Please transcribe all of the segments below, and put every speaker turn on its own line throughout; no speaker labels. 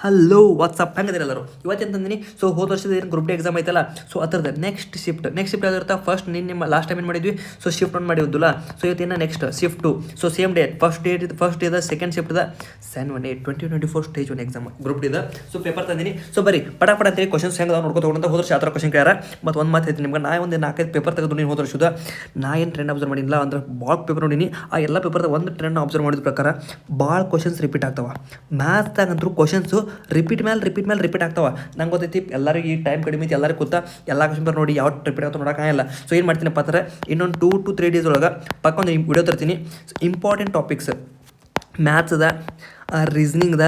Hello WhatsApp ಹೆಂಗದಿರ ಎಲ್ಲರೂ ಇವತ್ತು ಅಂತಂದಿನಿ. So ಹೋದ ವರ್ಷದ ಏನು ಗ್ರೂಪ್ ಡಿ ಎಕ್ಸಾಮ್ ಐತಲ್ಲ, ಸೊ ಅದರದ ನೆಕ್ಸ್ಟ್ ಶಿಫ್ಟ್ ಯಾವ್ದಿರ್ತಾ ಫಸ್ಟ್ ನಿಮ್ಮ ಲಾಸ್ಟ್ ಟೈಮ್ ಏನು ಮಾಡಿದ್ವಿ, ಸೊ ಶಿಫ್ಟ್ ಒನ್ ಮಾಡಿದ್ದಿಲ್ಲ. ಸೊ ಇವತ್ತಿನ next shift two. So same day first ಡೇದ ಸೆಕೆಂಡ್ ಶಿಫ್ಟ್ ದ 7/1/2024 ಸ್ಟೇಜ್ ಒನ್ ಎಕ್ಸಾಮ್ ಗ್ರೂಪ್ ಡಿದ. ಸೊ ಪೇಪರ್ ತಂದಿನಿ. ಸೊ ಬರೀ ಪಟ ಅಂತೇಳಿ ಕ್ವಶನ್ಸ್ ಹೆಂಗೆ ನೋಡ್ಕೊ ತಗೊಂಡ ಹೋದ್ರೆ ಯಾವ ಥರ ಕ್ವಶನ್ ಕೇಳ್ಯಾರ. ಮತ್ತು ಒಂದು ಮಾತು ಹೇಳ್ತೀನಿ ನಿಮ್ಗೆ, ನಾ ಒಂದು 4-5 ಪೇಪರ್ ತೆಗೆದು ನೀನು ಹೋದ ವರ್ಷದ ನಾ ಏನು ಟ್ರೆಂಡ್ ಅಬ್ಸರ್ವ್ ಮಾಡಿಲ್ಲ ಅಂದ್ರೆ ಭಾಳ ಪೇಪರ್ ನೋಡೀನಿ. ಆ ಎಲ್ಲ ಪೇಪರ್ದಾಗ ಒಂದು ಟ್ರೆಂಡ್ ಅಬ್ಸರ್ವ್ ಮಾಡಿದ ಪ್ರಕಾರ ಭಾಳ ಕ್ವಶನ್ಸ್ ರಿಪೀಟ್ ಆಗ್ತಾವೆ. ಮ್ಯಾಥ್ಸ್ದಾಗಂತೂ ಕ್ವಶನ್ಸು ರಿಪೀಟ್ ಆಗ್ತಾವ. ನಂಗೆ ಗೊತ್ತೈತಿ ಎಲ್ಲರಿಗೂ ಈ ಟೈಮ್ ಕಡಿಮೆ ಐತಿ, ಎಲ್ಲರಿಗೂ ಕೂತಾ ಎಲ್ಲ ಕ್ವಶನ್ ಪೇಪರ್ ನೋಡಿ ಯಾವ ರಿಪೀಟ್ ಆಗ್ತಾವೆ ನೋಡೋಕ್ಕಾಗಲ್ಲ. ಸೊ ಏನು ಮಾಡ್ತೀನಪ್ಪ ಅಂದ್ರೆ ಇನ್ನೊಂದು 2 to 3 ಡೇಸ್ ಒಳಗೆ ಪಕ್ಕ ಒಂದು ವಿಡಿಯೋ ತರ್ತೀನಿ. ಇಂಪಾರ್ಟೆಂಟ್ ಟಾಪಿಕ್ಸ್ ಮ್ಯಾಥ್ಸ್ದ, ರೀಸ್ನಿಂಗ್ದ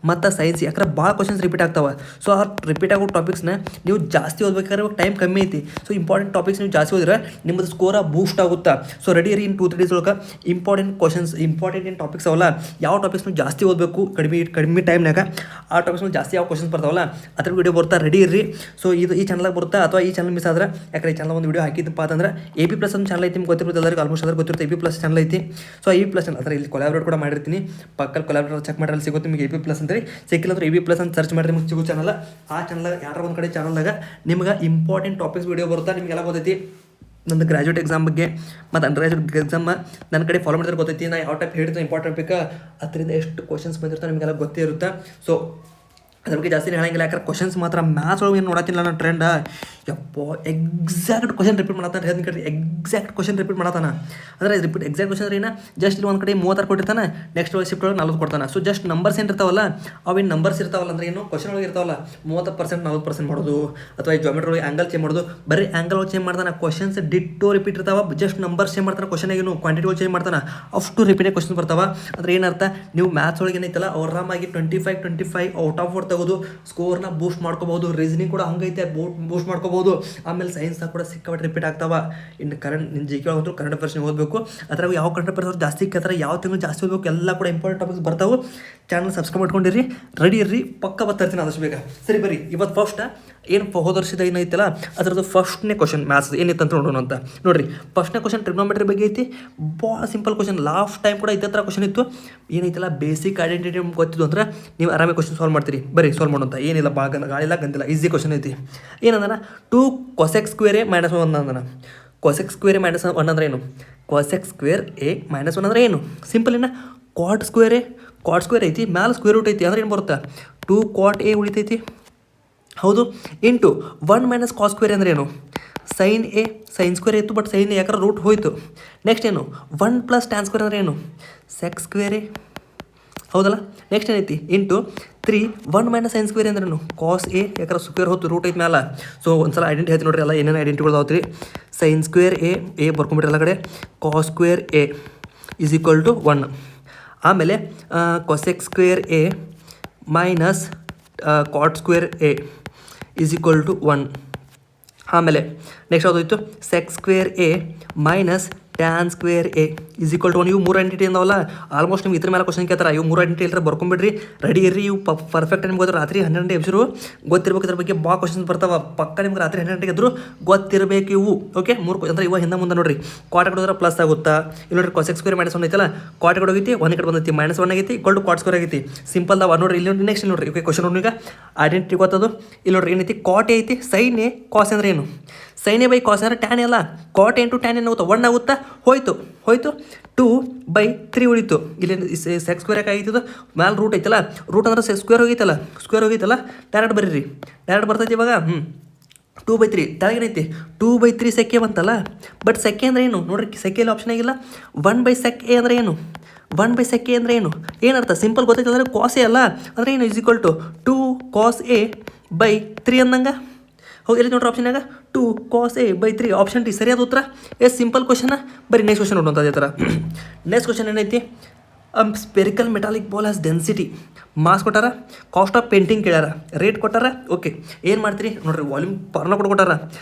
ಮತ್ತು ಸೈನ್ಸ್, ಯಾಕಂದ್ರೆ ಭಾಳ ಕ್ವಶನ್ಸ್ ರಿಪೀಟ್ ಆಗ್ತಾವೆ. ಸೊ ಆ ರಿಪೀಟ್ ಆಗೋ ಟಾಪಿಕ್ಸ್ನ ನೀವು ಜಾಸ್ತಿ ಓದ್ಬೇಕಾದ್ರೆ ಇವಾಗ ಟೈಮ್ ಕಮ್ಮಿ ಐತಿ. ಸೊ ಇಂಪಾರ್ಟೆಂಟ್ ಟಾಪಿಕ್ಸ್ ನೀವು ಜಾಸ್ತಿ ಓದಿದ್ರೆ ನಿಮ್ಮದು ಸ್ಕೋರ ಬೂಸ್ಟ್ ಆಗುತ್ತಾ. ಸೊ ರೆಡಿ ಇರಿ, ಇನ್ 2-3 ಡೇಸ್ ಒಳಗೆ ಇಂಪಾರ್ಟೆಂಟ್ ಕ್ವಶನ್ಸ್, ಇಂಪಾರ್ಟೆಂಟ್ ಏನು ಟಾಪಿಕ್ಸ್ ಅವಲ್ಲ, ಯಾವ ಟಾಪಿಕ್ಸ್ನು ಜಾಸ್ತಿ ಓದಬೇಕು ಕಡಿಮೆ ಟೈಮ್ನಾಗ, ಆ ಟಾಪಿಕ್ಸ್ನು ಜಾಸ್ತಿ ಯಾವ ಕ್ವಶನ್ಸ್ ಬರ್ತಾವಲ್ಲ ಅದ್ರ ವಿಡಿಯೋ ಬರ್ತಾ ರೆಡಿ ಇರ್ರಿ. ಸೊ ಇದು ಈ ಚಾನಲ್ಗೆ ಬರುತ್ತಾ ಅಥವಾ ಈ ಚಾನಲ್ ಮಿಸ್ ಆದ್ರೆ, ಯಾಕಂದ್ರೆ ಈ ಚಾನಲ್ ಒಂದು ವಿಡಿಯೋ ಹಾಕಿದ್ದಪ್ಪ ಅಂತಂದ್ರೆ AP+ ಒಂದು ಚಾನಲ್ ಐತಿ, ನಿಮ್ಗೆ ಗೊತ್ತಿರುತ್ತೆ ಎಲ್ಲರಿಗೂ, ಆಲ್ಮೋಸ್ಟ್ ಅದ್ರ ಗೊತ್ತಿರುತ್ತೆ. AP+ ಚಾನಲ್ ಐತಿ. ಸೊ AP+ ಚಾನಲ್ ಅದರ ಇಲ್ಲಿ ಕೊಲಾಬ್ರೇಟ್ ಕೂಡ ಮಾಡಿರ್ತೀನಿ. ಪಕ್ಕಲ್ಲಿ ಕೊಲಾಬ್ರೇಟ್ ಚೆಕ್ ಮಾಡಿರಲ್ಲಿ ಸಿಗುತ್ತೆ ನಿಮಗೆ. AP+ ಅಂತೇಳಿ ಸಿಕ್ಕಿಲ್ಲ ಅಂದ್ರೆ AP+ ಅಂತ ಸರ್ಚ್ ಮಾಡಿರಿ, ನಿಮ್ಗೆ ಸಿಗೋ ಚಾನಲ್. ಆ ಚಾನಲ್ ಯಾರು ಒಂದು ಕಡೆ ಚಾನಲ್ದಾಗ ನಿಮ್ಗೆ ಇಂಪಾರ್ಟೆಂಟ್ ಟಾಪಿಕ್ಸ್ ವಿಡಿಯೋ ಬರುತ್ತಾ. ನಿಮಗೆಲ್ಲ ಗೊತ್ತೈತಿ ನಂದು ಗ್ರಾಜುಯೇಟ್ ಎಕ್ಸಾಮ್ ಬಗ್ಗೆ ಮತ್ತು ಅಂಡರ್ ಗ್ರಾಜುಯೇಟ್ ಎಕ್ಸಾಮ್ ನನ್ನ ಕಡೆ ಫಾಲೋ ಮಾಡಿದ್ರೆ ಗೊತ್ತೈತಿ. ನಾ ಯಾವ ಟೈಪ್ ಹೇಳ್ತೀನಿ ಇಂಪಾರ್ಟೆಂಟ್ ಟಾಪಿಕ್, ಅದರಿಂದ ಎಷ್ಟು ಕ್ವಶನ್ಸ್ ಬಂದಿರ್ತಾರೆ ನಿಮಗೆಲ್ಲ ಗೊತ್ತೇ ಇರುತ್ತೆ. ಸೊ ಅದ್ರ ಬಗ್ಗೆ ಜಾಸ್ತಿ ಹೇಳಂಗಿಲ್ಲ, ಯಾಕಂದ್ರೆ ಕ್ವಶನ್ಸ್ ಮಾತ್ರ ಮ್ಯಾಥ್ಸ್ ಒಳಗೆ ಏನು ನೋಡತ್ತಿಲ್ಲ ನಾನು ಟ್ರೆಂಡ್. ಯಪ್ಪೋ ಎಕ್ಸಾಕ್ಟ್ ಕ್ವಶನ್ ರಿಪೀಟ್ ಮಾಡತ್ತಾನೆ, ಹೇಳ್ತೀನಿ ಕಡೆ ಎಕ್ಸಾಕ್ಟ್ ಕ್ವಶನ್ ರಿಪೀಟ್ ಮಾಡತ್ತಾನ. ಅಂದರೆ ಎಕ್ಸಾಕ್ಟ್ ಕ್ವಶನ್ ಏನ ಜಸ್ಟ್ ಇಲ್ಲಿ ಒಂದು ಕಡೆ 36 ಕೊಟ್ಟಿರ್ತಾನೆ, ನೆಕ್ಸ್ಟ್ ಶಿಫ್ಟ್ ಒಳಗೆ 40 ಕೊಡ್ತಾನೆ. ಸೊ ಜಸ್ಟ್ ನಂಬರ್ಸ್ ಏನು ಇರ್ತಾವಲ್ಲ, ಅವೇನು ನಂಬರ್ಸ್ ಇರ್ತಾವಲ್ಲ ಅಂದ್ರೆ ಏನು ಕ್ವಶನ್ ಒಳಗೆ ಇರ್ತಾವಲ್ಲ 30% 40% ಮಾಡೋದು, ಅಥವಾ ಈ ಜಾಮೆಟ್ರಿ ಒಳಗೆ ಆ್ಯಂಗಲ್ ಚೇಂಜ್ ಮಾಡೋದು, ಬರೀ ಆ್ಯಂಗಲ್ ಒಳಗೆ ಚೇಂಜ್ ಮಾಡ್ತಾನೆ. ಕ್ವಶನ್ಸ್ ಡಿಟ್ಟೋ ರಿಪೀಟ್ ಇರ್ತಾವೆ, ಜಸ್ಟ್ ನಂಬರ್ಸ್ ಚೇಂಜ್ ಮಾಡ್ತಾನೆ. ಕ್ವಶನ್ ಏನು ಕ್ವಾಂಟಿಟಿ ಒಳಗೆ ಚೇಂಜ್ ಮಾಡ್ತಾನೆ, ಅಷ್ಟು ರಿಪೀಟೇ ಕ್ವಶನ್ ಬರ್ತಾವೆ. ಅಂದ್ರೆ ಏನರ್ಥ, ನೀವು ಮ್ಯಾಥ್ಸ್ ಒಳಗೆ ಏನೈತಲ್ಲ ಆರಾಮಾಗಿ 25 ಔಟ್ ಆಫ್ 4 ತೆಗೆದು ಸ್ಕೋರ್ನ ಬೂಸ್ಟ್ ಮಾಡ್ಕೋಬಹುದು. ರೀಸನಿಂಗ್ ಕೂಡ ಹಂಗೈತೆ, ಬೂಸ್ಟ್ ಮಾಡ್ಕೋಬಹುದು. ಆಮೇಲೆ ಸೈನ್ಸ್ನಾಗ ಕೂಡ ಸಿಕ್ಕಾಪಟ್ಟೆ ರಿಪೀಟ್ ಆಗ್ತಾವೆ. ಇನ್ನು ನಿನ್ನ GK ಒಳಗಂತೂ ಕನ್ನಡ ಪರ್ಸನ್ ಓದಬೇಕು. ಅದ್ರಾಗ ಯಾವ ಕನ್ನಡ ಪರ್ಸನ್ ಜಾಸ್ತಿ ಕೇಳ್ತಾರೆ, ಯಾವ ತಿಂಗಳು ಜಾಸ್ತಿ ಓದಬೇಕು, ಎಲ್ಲ ಕೂಡ ಇಂಪಾರ್ಟೆಂಟ್ ಟಾಪಿಕ್ಸ್ ಬರ್ತಾವೆ. ಚಾನಲ್ ಸಬ್ಸ್ಕ್ರೈಬ್ ಮಾಡ್ಕೊಂಡಿರಿ, ರೆಡಿ ಇರ್ರಿ, ಪಕ್ಕ ಬರ್ತಾಯಿರ್ತೀನಿ ಆದಷ್ಟು ಬೇಗ. ಸರಿ ಬರ್ರಿ, ಇವತ್ತು ಫಸ್ಟ್ ಏನು ಹೋದ ವರ್ಷದ ಏನೈತಲ್ಲ ಅದರದ್ದು ಫಸ್ಟ್ನೇ ಕ್ವಶನ್ ಮ್ಯಾಥ್ಸ್ ಏನಿತ್ತು ಅಂತ ನೋಡೋಣ ಅಂತ. ನೋಡಿರಿ, ಫಸ್ಟ್ನೇ ಕ್ವಶನ್ ಟ್ರಿಗ್ನೋಮೆಟ್ರಿ ಬಗ್ಗೆ ಐತಿ. ಭಾಳ ಸಿಂಪಲ್ ಕ್ವಶನ್. ಲಾಸ್ಟ್ ಟೈಮ್ ಕೂಡ ಇದೇ ಥರ ಕ್ವಶನ್ ಇತ್ತು. ಏನೈತಲ್ಲ ಬೇಸಿಕ್ ಐಡೆಂಟಿಟಿ ಗೊತ್ತಿದ್ದು ಅಂದ್ರೆ ನೀವು ಆರಾಮೇ ಕ್ವಶನ್ ಸಾಲ್ವ್ ಮಾಡ್ತೀರಿ. ಬರೀ ಸಾಲ್ವ್ ಮಾಡೋಂಥ ಏನಿಲ್ಲ, ಗಾಳಿಲ್ಲ ಗಂದಿಲ್ಲ, ಈಸಿ ಕ್ವಶನ್ ಐತಿ. ಏನಂದ್ರೆ 2 cosec square a - 1 ಅಂದನ. cosec square a - 1 ಅಂದ್ರೆ ಏನು? cosec square a - 1 ಅಂದ್ರೆ ಏನು? ಸಿಂಪಲ್ ಏನ, cot square ಐತಿ, ಮ್ಯಾಲೆ ಸ್ಕ್ವೇರ್ ರೂಟ್ ಐತಿ, ಅಂದ್ರೆ ಏನು ಬರುತ್ತೆ 2 cot a ಉಳಿತೈತಿ. ಹೌದು, ಇಂಟು 1 - cos square ಅಂದ್ರೆ ಏನು? sin a, sin square ಇತ್ತು, ಬಟ್ sin a ಯಾಕಂದ್ರೆ ರೂಟ್ ಹೋಯ್ತು. ನೆಕ್ಸ್ಟ್ ಏನು 1 + tan square ಅಂದ್ರೆ ಏನು? sec square a. ಹೌದಲ್ಲ. ನೆಕ್ಸ್ಟ್ ಏನೈತಿ ಇಂಟು 3 1 - sin square ಅಂದ್ರೇನು? ಕಾಸ್ ಎ, ಯಾಕಂದ್ರೆ ಸ್ಕ್ವೇರ್ ಹೊತ್ತು ರೂಟ್ ಐತೆ ಮ್ಯಾಲ. ಸೊ ಒಂದ್ಸಲ ಐಡೆಂಟಿ ಹೇಳ್ತೀನಿ ನೋಡ್ರಿ, ಎಲ್ಲ ಏನೇನು ಐಡೆಂಟಿಗಳು ಅದಾವ್ರಿ. sin square a ಬರ್ಕೊಂಬಿಟ್ರಿ ಎಲ್ಲ ಕಡೆ. cos square a = 1. ಆಮೇಲೆ cosec square a minus cot square a = 1. ಆಮೇಲೆ ನೆಕ್ಸ್ಟ್ ಯಾವುದಾಯ್ತು, sec square a minus tan square a = 1. ಇವು 3 ಐಡೆಂಟಿಟಿ ಅಂದವಲ್ಲ. ಆಲ್ಮೋಸ್ಟ್ ನಿಮ್ಗೆ ಇದ್ರ ಮೇಲೆ ಕ್ವಶನ್ ಕೇಳ್ತಾರೆ. ಇವು 3 ಐಡೆಂಟಿಟಿ ಇಲ್ಲರ ಬರ್ಕೊಂಬಿಡ್ರಿ, ರೆಡಿ ಇರ್ರಿ. ಇವು ಪರ್ಫೆಕ್ಟ್ ನಿಮ್ಗೆ ಗೊತ್ತಿರೋ ರಾತ್ರಿ 12 ಗಂಟೆ ಎಬ್ಸಿರು ಗೊತ್ತಿರ್ಬೇಕು. ಇದ್ರ ಬಗ್ಗೆ ಭಾಳ ಕ್ವಶನ್ಸ್ ಬರ್ತಾವೆ. ಪಕ್ಕ ನಿಮ್ಗೆ ರಾತ್ರಿ 12 ಗಂಟೆಗೆ ಎದ್ರು ಗೊತ್ತಿರಬೇಕು ಇವು. ಓಕೆ, 3 ಅಂದ್ರೆ ಇವಾಗ ಹಿಂದೆ ಮುಂದೆ ನೋಡ್ರಿ. ಕಾಟ್ ಕಡೆ ಹೋದ್ರೆ ಪ್ಲಸ್ ಆಗುತ್ತಾ, ಇಲ್ಲಿ ನೋಡ್ರಿ cosec square - 1 ಐತಲ್ಲ, ಕಾಟ್ ಕಡೆ ಹೋಗೈತಿ, 1 ಕಡೆ ಬಂದೈತಿ, -1 ಆಗೈತಿ, cot square ಆಗೈತಿ. ಸಿಂಪಲ್ ದಾವ ನೋಡ್ರಿ. ಇಲ್ಲಿ ನೆಕ್ಸ್ಟ್ ನೋಡ್ರಿ, ಓಕೆ ಕ್ವಶನ್ ನೋಡಿ, ಈಗ ಐಡೆಂಟಿಟಿ ಗೊತ್ತದು. ಇಲ್ಲಿ ನೋಡ್ರಿ ಏನೈತಿ, ಕಾಟ್ ಐತಿ, sin a, cos ಅಂದ್ರೆ ಏನು? sin a / cos ಅಂದ್ರೆ ಟ್ಯಾನ್ ಅಲ್ಲ, ಕಾಟ್ ಇಂಟು ಟ್ಯಾನ್ ಏನಾಗುತ್ತಾ 1 ಆಗುತ್ತಾ, ಹೋಯ್ತು 2/3 ಉಳಿತು. ಇಲ್ಲಿ sec square ಯಾಕೆ ಆಗಿತ್ತು, ಮ್ಯಾಲೆ ರೂಟ್ ಐತಲ್ಲ, ರೂಟ್ ಅಂದ್ರೆ ಸ್ಕ್ವೇರ್ ಹೋಗೈತಲ್ಲ, ಡೈರೆಕ್ಟ್ ಬರೀರಿ, ಡೈರೆಕ್ಟ್ ಬರ್ತೈತಿ ಇವಾಗ. 2/3 ತೆಳಗೇನೈತಿ 2/3 sec a ಬಂತಲ್ಲ. ಬಟ್ sec a ಅಂದ್ರೆ ಏನು ನೋಡ್ರಿ, sec a ಆಪ್ಷನ್ ಆಗಿಲ್ಲ. 1/sec a ಅಂದ್ರೆ ಏನು? 1/sec a ಅಂದ್ರೆ ಏನು? ಏನರ್ಥ, ಸಿಂಪಲ್ ಗೊತ್ತೈತೆ ಅಂದರೆ cos a ಅಲ್ಲ, ಅಂದರೆ ಏನು = 2 cos a/3 ಅಂದಂಗೆ. ಹೋಗಿ ಎಲ್ಲಿ ನೋಡ್ರಿ ಆಪ್ಷನ್ನಾಗ 2 cos a/3, ಆಪ್ಷನ್ ಡಿ ಸರಿಯಾದ ಉತ್ತರ. Simple question. ಬರೀ ನೆಕ್ಸ್ಟ್ ಕ್ವಶನ್ ನೋಡೋಣ ಅದೇ ಥರ. ನೆಕ್ಸ್ಟ್ ಕ್ವಶನ್ ಏನೈತಿ, spherical metallic ball has density. Mass ಕೊಟ್ಟಾರ, ಕಾಸ್ಟ್ ಆಫ್ ಪೇಂಟಿಂಗ್ ಕೇಳ್ಯಾರ, ರೇಟ್ ಕೊಟ್ಟಾರ. ಓಕೆ, ಏನು ಮಾಡ್ತೀರಿ ನೋಡ್ರಿ, ವಾಲ್ಯೂಮ್ ಫಾರ್ಮುಲಾ ಕೊಟ್ಟಾರ.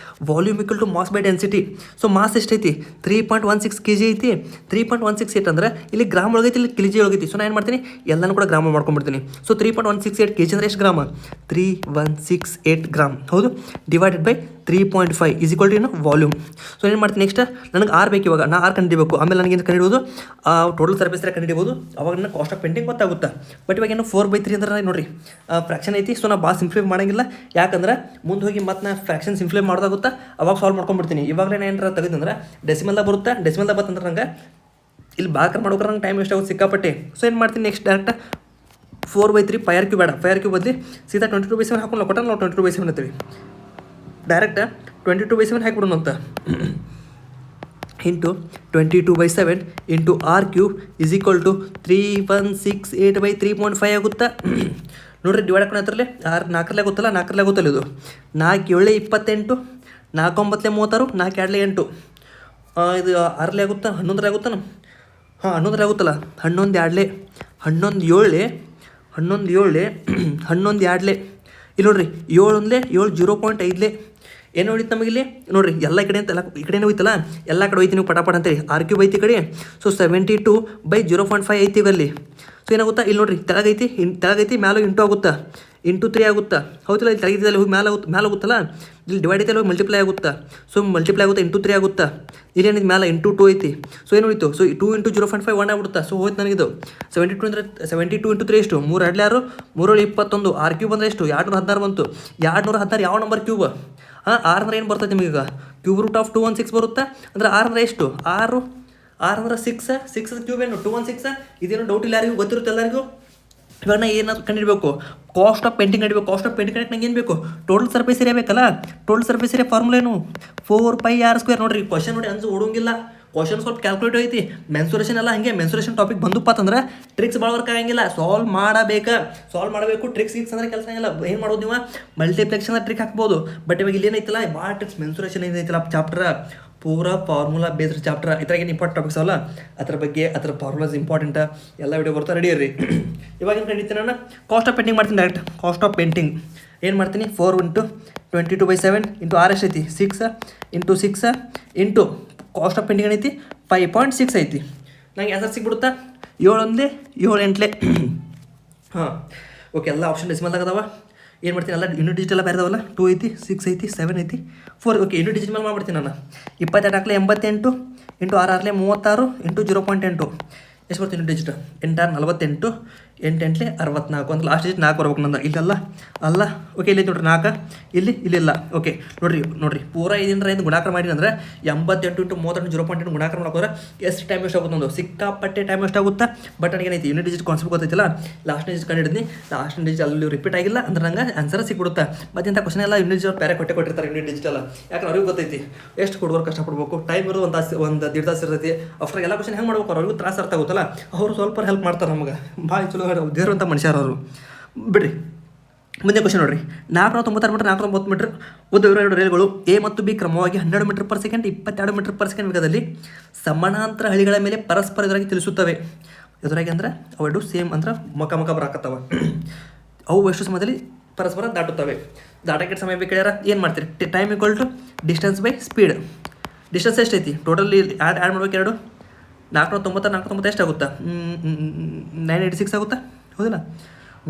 Volume = mass by density. So mass ಎಷ್ಟೈತಿ 3.16 kg ಐತಿ. 3.168 ಅಂದ್ರೆ ಇಲ್ಲಿ ಗ್ರಾಮ್ ಒಳಗೈತಿ, ಇಲ್ಲಿ kg ಒಳಗೈತಿ. ಸೊ ನಾನು ಏನು ಮಾಡ್ತೀನಿ, ಎಲ್ಲನೂ ಕೂಡ ಗ್ರಾಮ್ ಮಾಡ್ಕೊಂಡ್ಬಿಡ್ತೀನಿ. ಸೊ 3.168 kg ಅಂದ್ರೆ ಎಷ್ಟು ಗ್ರಾಮ? 3168 ಗ್ರಾಮ್. ಹೌದು, divided by 3.5 is equal to ಏನು ವಾಲ್ಯೂಮ್. ಸೊ ಏನು ಮಾಡ್ತೀನಿ ನೆಕ್ಸ್ಟ್ ನನಗೆ ಆರ್ ಬೇಕು, ಇವಾಗ ನಾ ಆರ್ ಕಂಡಿಡಿಬೇಕು, ಆಮೇಲೆ ನನಗೆ ಕಂಡಿಡಿಬೋದು ಟೋಟಲ್ ಸರ್ಫೇಸ್ ಏರಿಯಾ ಕಂಡಿಡಿಬೋದು, ಅವಾಗ ನನಗೆ ಕಾಸ್ಟ್ ಆಫ್ ಪೇಂಟಿಂಗ್ ಗೊತ್ತಾಗುತ್ತೆ. ಬಟ್ ಇವಾಗ ಏನು 4/3 ಅಂದ್ರೆ ನೋಡಿರಿ ಫ್ರ್ಯಾಕ್ಷನ್ ಐತಿ. ಸೊ ನಾ ಭಾಳ ಸಿಂಪ್ಲಿಫೈ ಮಾಡೋಂಗಿಲ್ಲ, ಯಾಕಂದ್ರೆ ಮುಂದೆ ಹೋಗಿ ಮತ್ತೆ ನಾ ಫ್ರ್ಯಾಕ್ಷನ್ ಸಿಂಪ್ಲಿಫೈ ಮಾಡೋದಾಗುತ್ತಾ, ಅವಾಗ ಸಾಲ್ವ್ ಮಾಡ್ಕೊಂಡ್ಬಿಡ್ತೀನಿ. ಇವಾಗಲೇ ನಾನು ಏನಾರ ತೆಗೆದಂದ್ರೆ ಡೆಸಿಮಲ್ದಾಗ ಬರುತ್ತೆ, ಡೆಸಿಮಲ್ದಾಗ ಬಂತಂದ್ರೆ ನಂಗೆ ಇಲ್ಲಿ ಭಾಗ ಮಾಡೋಕೆ ನಂಗೆ ಟೈಮ್ ಎಷ್ಟಾಗುತ್ತೆ ಸಿಕ್ಕಾಪಟ್ಟೆ. ಸೊ ಏನು ಮಾಡ್ತೀನಿ ನೆಕ್ಸ್ಟ್ ಡೈರೆಕ್ಟ್ 4/3 ಪೈರ್ ಕ್ಯೂ ಬೇಡ, ಪೈರ್ ಕ್ಯೂ ಬದಲಿ ಸೀದಾ 22/7 ಹಾಕೊಂಡು ಕೊಟ್ಟ ನಾವು 22/7 ಅಂತೀವಿ. ಡೈರೆಕ್ಟ್ 22/7 ಹಾಕಿಬಿಡೋಣ ಅಂತ into 22/7 into R Q is equal to 3168/3.5 ಆಗುತ್ತಾ. ನೋಡಿರಿ ಡಿವೈಡ್ ಹಾಕೊಂಡು ಹತ್ತರಲ್ಲೇ 4 ಆಗುತ್ತಲ್ಲ, 4 ಆಗುತ್ತಲ್ಲ ಇದು 4 7 28, 4 9 36, 4 2 8, ಇದು 6 ಆಗುತ್ತಾ, 11 ಆಗುತ್ತಾ. ಹಾಂ 11 ಆಗುತ್ತಲ್ಲ, 11 2 11 7 11 7 11 2 ಇಲ್ಲಿ ನೋಡಿರಿ 7 1 7 0.5 ಏನು ಹೊಡಿತು ನಮಗಿಲ್ಲಿ ನೋಡಿರಿ. ಎಲ್ಲ ಈ ಕಡೆ ಅಂತ ಎಲ್ಲ ಈ ಕಡೆನೇ ಹೋಯ್ತಲ್ಲ, ಎಲ್ಲ ಕಡೆ ಹೋಯ್ತು ನೀವು ಪಟಾಪಟ ಅಂತೇಳಿ ಆರ್ ಕ್ಯೂಬ್ ಐತಿ ಕಡೆ. ಸೊ 72/0.5 ಐತಿ ಅಲ್ಲಿ. ಸೊ ಏನಾಗುತ್ತಾ ಇಲ್ಲಿ ನೋಡಿರಿ ತೆಳಗೈತಿ ಮ್ಯಾಲೆ ಇಂಟು ಆಗುತ್ತಾ, ಇಂಟು 3 ಆಗುತ್ತಾ, ಹೌದಿಲ್ಲ. ಇಲ್ಲಿ ತೆಳಗಿದ್ದಲ್ಲಿ ಹೋಗಿ ಮ್ಯಾಲೆ ಆಗುತ್ತಲ್ಲ, ಇಲ್ಲಿ ಡಿವೈಡ್ ಐತೆ ಹೋಗಿ ಮಲ್ಟಿಪ್ಲೈ ಆಗುತ್ತಾ. ಸೊ ಮಲ್ಟಿಪ್ಲೈ ಆಗುತ್ತೆ ಇಂಟು 3 ಆಗುತ್ತಾ. ಇಲ್ಲಿ ಏನಿದೆ ಮ್ಯಾಲೆ ಇಂಟು 2 ಐತಿ. ಸೊ ಏನು ಹೋಯ್ತು, ಸೊ 2 × 0.5 1 ಆಗ್ಬಿಡುತ್ತಾ. ಸೊ ಹೋಯ್ತು ನನಗಿದು 72 ಅಂದರೆ 72 × 3 ಎಷ್ಟು 3 2 6 3 21 ಆರ್ ಕ್ಯೂಬ್ ಅಂದರೆ ಎಷ್ಟು 216 ಬಂತು. 216 ಯಾವ ನಂಬರ್ ಕ್ಯೂಬ್? ಹಾಂ 6 ಅಂದ್ರೆ ಏನು ಬರ್ತದೆ ನಿಮಗೀಗ ಕ್ಯೂಬ್ ರೂಟ್ ಆಫ್ 216 ಬರುತ್ತಾ. ಅಂದರೆ 6 ಅಂದರೆ ಎಷ್ಟು 6 ಅಂದ್ರೆ 6 ಕ್ಯೂಬ್ ಏನು 216. ಇದೇನು ಡೌಟ್ ಇಲ್ಲ, ಯಾರಿಗೂ ಗೊತ್ತಿರುತ್ತೆ ಎಲ್ಲರಿಗೂ. ಇವಾಗ ನಾ ಏನಾದ್ರು ಕಂಡಿಡಬೇಕು, ಕಾಸ್ಟ್ ಆಫ್ ಪೇಂಟಿಂಗ್ ಕಂಡಿಬೇಕು. ಕಾಸ್ಟ್ ಆಫ್ ಪೇಂಟಿಂಗ್ ಕಂಡು ನಂಗೆ ಏನು ಬೇಕು, ಟೋಟಲ್ ಸರ್ಫೇಸ್ ಏರಿಯಾ ಬೇಕಲ್ಲ. ಟೋಟಲ್ ಸರ್ಫೇಸ್ ಏರಿಯಾ ಫಾರ್ಮುಲಾ ಏನು 4πr². ನೋಡಿರಿ ಕ್ವಶನ್ ನೋಡಿ ಅನ್ಸು ಓಡೋಂಗಿಲ್ಲ, ಕ್ವಶನ್ ಸ್ವಲ್ಪ ಕ್ಯಾಲ್ಕುಲೇಟ್ ಐತಿ. ಮೆನ್ಸುರೇಷನ್ ಎಲ್ಲ ಹಾಗೆ ಮೆನ್ಸುರೇಷನ್ ಟಾಪಿಕ್ ಬಂದುಪ್ಪ ಅಂತಂದ್ರೆ ಟ್ರಿಕ್ಸ್ ಭಾಳ ವರ್ಕ್ ಆಗಂಗಿಲ್ಲ, ಸಾಲ್ವ್ ಮಾಡಬೇಕು. ಟ್ರಿಕ್ಸ್ ಅಂದ್ರೆ ಕೆಲಸ ಆಗಿಲ್ಲ. ಏನು ಮಾಡೋದು ನೀವು ಮಲ್ಟಿಪ್ಲೆಕ್ಷನ್ ಟ್ರಿಕ್ ಹಾಕ್ಬೋದು. ಬಟ್ ಇವಾಗ ಇಲ್ಲಿ ಏನೈತಲ್ಲ ಭಾಳ ಟ್ರಿಕ್ಸ್ ಮೆನ್ಸುರೇಷನ್ ಏನೈತಿಲ್ಲ ಚಾಪ್ಟರ್ ಪೂರಾ ಫಾರ್ಮುಲಾ ಬೇಸ್ಡ್ ಚಾಪ್ಟರ್. ಇದ್ರಾಗ ಏನು ಇಂಪಾರ್ಟೆಂಟ್ ಟಾಪಿಕ್ಸ್ ಅವಲ್ಲ, ಅದ್ರ ಬಗ್ಗೆ ಅದ್ರ ಫಾರ್ಮುಲಾಸ್ ಇಂಪಾರ್ಟೆಂಟ್ ಎಲ್ಲ ವಿಡಿಯೋ ಬರ್ತಾ ರೆಡಿ ಇರ್ರಿ. ಇವಾಗ ಏನು ಕಂಡಿತೀನಿ ನಾನು ಕಾಸ್ಟ್ ಆಫ್ ಪೇಂಟಿಂಗ್ ಮಾಡ್ತೀನಿ. ಡೈರೆಕ್ಟ್ ಕಾಸ್ಟ್ ಆಫ್ ಪೇಂಟಿಂಗ್ ಏನು ಮಾಡ್ತೀನಿ 4 × 22/7 ಇಂಟು ಆರ್ ಎಷ್ಟು ಐತಿ 6 × 6 ಇಂಟು ಕಾಸ್ಟ್ ಆಫ್ ಪೇಂಟಿಂಗ್ ಏನೈತಿ 5.6 ಐತಿ. ನಂಗೆ ಆನ್ಸರ್ ಸಿಗ್ಬಿಡುತ್ತಾ 7 1 7 8. ಹಾಂ ಓಕೆ, ಎಲ್ಲ ಆಪ್ಷನ್ ಡೆಸಿಮಲ್ದಾಗ ಅದಾವ. ಏನು ಮಾಡ್ತೀನಿ ಎಲ್ಲ ಯೂನಿಟ್ ಡಿಜಿಟ್ ಎಲ್ಲ ಬೇರೆದವಲ್ಲ 2 ಐತಿ 6 ಐತಿ 7 ಐತಿ 4. ಓಕೆ ಯೂನಿಟ್ ಡಿಜಿಟ್ ಮೇಲೆ ಮಾಡ್ಬಿಡ್ತೀನಿ ನಾನು. 22 ಹಾಕ್ಲೆ 88 ಇಂಟು 6 6 36 ಇಂಟು 0.8 ಎಷ್ಟು ಬರ್ತೀನಿ ಯೂನಿಟ್ ಡಿಜಿಟ್ 8 48 8 8 64. ಅಂದ್ರೆ ಲಾಸ್ಟ್ ಡಿಜಿಟ್ 4 ಬರ್ಬೇಕು ನಂದು. ಇಲ್ಲಲ್ಲ ಅಲ್ಲ ಓಕೆ ಇಲ್ಲಿ ನೋಡ್ರಿ 4 ಇಲ್ಲಿಲ್ಲ. ಓಕೆ ನೋಡ್ರಿ ಪೂರಾ ಇದರಿಂದ ಇದು ಗುಣಾಕಾರ ಮಾಡಿ ಅಂದರೆ 88 × 38 0.8 ಗುಣಾಕಾರ ಮಾಡೋದ್ರೆ ಎಷ್ಟು ಟೈಮ್ ವೇಸ್ಟ್ ಆಗುತ್ತೆ ಒಂದು ಸಿಕ್ಕಾಪಟ್ಟೆ ಟೈಮ್ ವೇಸ್ಟ್ ಆಗುತ್ತಾ. ಬಟ್ ನನಗೆ ಏನೈತಿ ಯೂನಿಟ್ ಡಿಜಿಟ್ ಕಾನ್ಸೆಪ್ಟ್ ಗೊತ್ತೈತಿಲ್ಲ, ಲಾಸ್ಟ್ ಡಿಜಿಟ್ ಕಂಡಿದ್ದೀನಿ. ಲಾಸ್ಟ್ ಡಿಜಿಟ್ ಅಲ್ಲಿ ರಿಪೀಟ್ ಆಗಿಲ್ಲ ಅಂದ್ರೆ ನಂಗೆ ಆನ್ಸರ್ ಸಿಕ್ಬಿಡುತ್ತೆ. ಮತ್ತು ಇಂಥ ಕ್ವಶನ್ ಎಲ್ಲ ಯೂನಿಟ್ ಡಿಜಿಟ್ ಬೇರೆ ಕೊಟ್ಟಿರ್ತಾರೆ ಯೂನಿಟ್ ಡಿಜಿಟಲ್. ಯಾಕಂದ್ರೆ ಅವ್ರಿಗೆ ಗೊತ್ತೈತಿ ಎಷ್ಟು ಹುಡುಗರು ಕಷ್ಟಪಡಬೇಕು, ಟೈಮ್ ಇರೋದು ಒಂದು 1.5 ತಾಸು ಇರ್ತೈತಿ. ಅಫ್ಟರ್ ಎಲ್ಲ ಕ್ವಶನ್ ಹೆಂಗೆ ಮಾಡ್ಬೇಕು ಅವ್ರಿಗೂ ತ್ರಾಸ ಅರ್ಥ ಆಗುತ್ತಲ್ಲ, ಅವರು ಸ್ವಲ್ಪ ಹೆಲ್ಪ್ ಮಾಡ್ತಾರೆ ನಮಗೆ. ಭಾಳ ಚಲೋ ದೇವ್ರಂಥ ಮನುಷ್ಯರು ಅವರು ಬಿಡ್ರಿ. ಮುಂದೆ ಕ್ವಶನ್ ನೋಡ್ರಿ 496 ಮೀಟರ್ 490 ಮೀಟರ್ ಉದ್ದವಿರುವ 2 ರೈಲುಗಳು ಎ ಮತ್ತು ಬಿ ಕ್ರಮವಾಗಿ 12 metre per second 22 metre per second ವೇಗದಲ್ಲಿ ಸಮಾನಾಂತರ ಹಳಿಗಳ ಮೇಲೆ ಪರಸ್ಪರ ಎದುರಾಗಿ ತಿಳಿಸುತ್ತವೆ. ಎದುರಾಗಿ ಅಂದ್ರೆ ಅವೆರಡು ಸೇಮ್ ಅಂದ್ರೆ ಮುಖ ಬರಾಕತ್ತವ. ಅವು ಎಷ್ಟು ಸಮಯದಲ್ಲಿ ಪರಸ್ಪರ ದಾಟುತ್ತವೆ. ದಾಟಕ್ಕೆ ಸಮಯ ಬೇಕು ಹೇಳ್ಯಾರ. ಏನು ಮಾಡ್ತೀರಿ time equal to distance by speed. Distance ಎಷ್ಟೈತಿ ಟೋಟಲಿ ಆ್ಯಡ್ ಮಾಡ್ಬೇಕು ಎರಡು 490 ಎಷ್ಟಾಗುತ್ತಾ 986 ಆಗುತ್ತಾ ಹೌದಿಲ್ಲ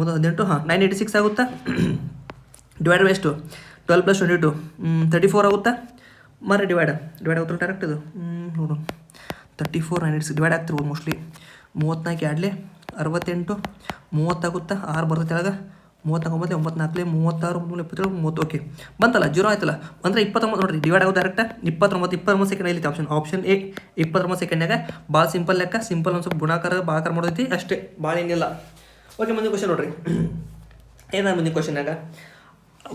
18 ಹಾಂ 986 ಆಗುತ್ತಾ. ಡಿವೈಡ್ ಬೈ ಎಷ್ಟು 12 + 22 34 ಆಗುತ್ತಾ. ಮರಿ ಡಿವೈಡ್ ಆಗುತ್ತೆ ಡೈರೆಕ್ಟ್ ಇದು ನೋಡು 34 986 ಡಿವೈಡ್ ಆಗ್ತಿರ್ಬೋದು ಮೋಸ್ಟ್ಲಿ. 34 2 68 30 ಆಗುತ್ತಾ 6 ಬರ್ತೈತೆ ಕೆಳಗೆ 39 9 4 36 37 30. ಓಕೆ ಬಂತಲ್ಲ 0 ಆಯ್ತಲ್ಲ ಅಂದರೆ 29 ನೋಡಿರಿ ಡಿವೈಡ್ ಆಗೋದು ಡೈರೆಕ್ಟ್ 29 ಸೆಕೆಂಡ್ ಇಲ್ಲಿ ಆಪ್ಷನ್ ಎ 29 ಸೆಕೆಂಡ್ನಾಗ ಭಾಳ ಸಿಂಪಲ್ ಲೆಕ್ಕ. ಸಿಂಪಲ್ ಒಂದು ಸ್ವಲ್ಪ ಗುಣಾಕಾರ ಭಾಗಾಕಾರ ಮಾಡೋದೈತಿ ಅಷ್ಟೇ, ಭಾಳ ಏನಿಲ್ಲ. ಓಕೆ ಮುಂದಿನ ಕ್ವಶನ್ ನೋಡಿರಿ ಏನ ಮುಂದಿನ ಕ್ವಶನ್ನಾಗ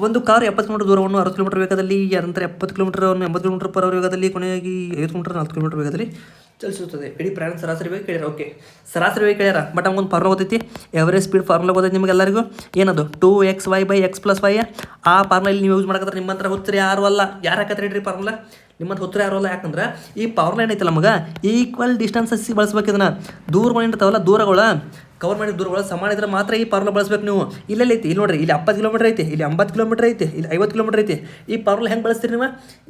ಒಂದು ಕಾರು 70 ಕಿಲೋಮೀಟರ್ ದೂರವನ್ನು 60 ಕಿಲೋಮೀಟರ್ ವೇಗದಲ್ಲಿ, ನಂತರ 70 ಕಿಲೋಮೀಟರನ್ನು 80 ಕಿಲೋಮೀಟರ್ ಪರ್ ವೇಗದಲ್ಲಿ, ಕೊನೆಯಾಗಿ 50 ಕಿಲೋಮೀಟರ್ 40 ಕಿಲೋಮೀಟರ್ ವೇಗದಲ್ಲಿ ಚಲಿಸುತ್ತದೆ. ಇಡೀ ಪ್ರಯಾಣ ಸರಾಸರಿ ವೇಗ ಕೇಳ್ಯಾರ. ಓಕೆ ಸರಾಸರಿ ವೇಗ ಕೇಳ್ಯಾರ. ಬಟ್ ನಮ್ಗೊಂದು ಫಾರ್ಮುಲಾ ಗೊತ್ತೈತಿ, ಎವರೇಜ್ ಸ್ಪೀಡ್ ಫಾರ್ಮುಲಾ ಗೊತ್ತೈತಿ ನಿಮಗೆಲ್ಲರಿಗೂ. ಏನದು 2xy/x + y. ಆ ಫಾರ್ಮುಲಾ ಇಲ್ಲಿ ನೀವು ಯೂಸ್ ಮಾಡಕತ್ತಾರೆ. ನಿಮ್ಮ ಹತ್ರ ಹುಚ್ಚರಿ ಯಾರು ಅಲ್ಲ, ಯಾರು ಹಾಕತ್ರಿ ಇಡ್ರಿ ಫಾರ್ಮುಲಾ ನಿಮ್ಮಂತ ಹುಚ್ಚರಿ ಯಾರು ಅಲ್ಲ. ಯಾಕಂದ್ರೆ ಈ ಫಾರ್ಮುಲಾ ಏನೈತಲ್ಲ ನಮಗೆ ಈಕ್ವಲ್ ಡಿಸ್ಟೆನ್ಸಸ್ ಬಳಸ್ಬೇಕು. ಇದನ್ನು ದೂರಗಳಿರ್ತಾವಲ್ಲ ದೂರಗಳ ಕವರ್ ಮಾಡಿದ ದೂರಗಳು ಸಮಾನ ಇದ್ರೆ ಮಾತ್ರ ಈ ಫಾರ್ಮುಲಾ ಬಳಸ್ಬೇಕು ನೀವು. ಇಲ್ಲೆಲ್ಲ ಐತಿ ಇಲ್ಲಿ ನೋಡ್ರಿ, ಇಲ್ಲಿ 70 ಕಿಲೋಮೀಟರ್ ಐತಿ, ಇಲ್ಲಿ 80 ಕಿಲೋಮೀಟರ್ ಐತಿ, ಇಲ್ಲಿ 50 ಕಿಲೋಮೀಟರ್ ಐತಿ. ಈ ಫಾರ್ಮುಲಾ ಹೆಂಗೆ ಬಳಸ್ತೀರಿ ನೀವು?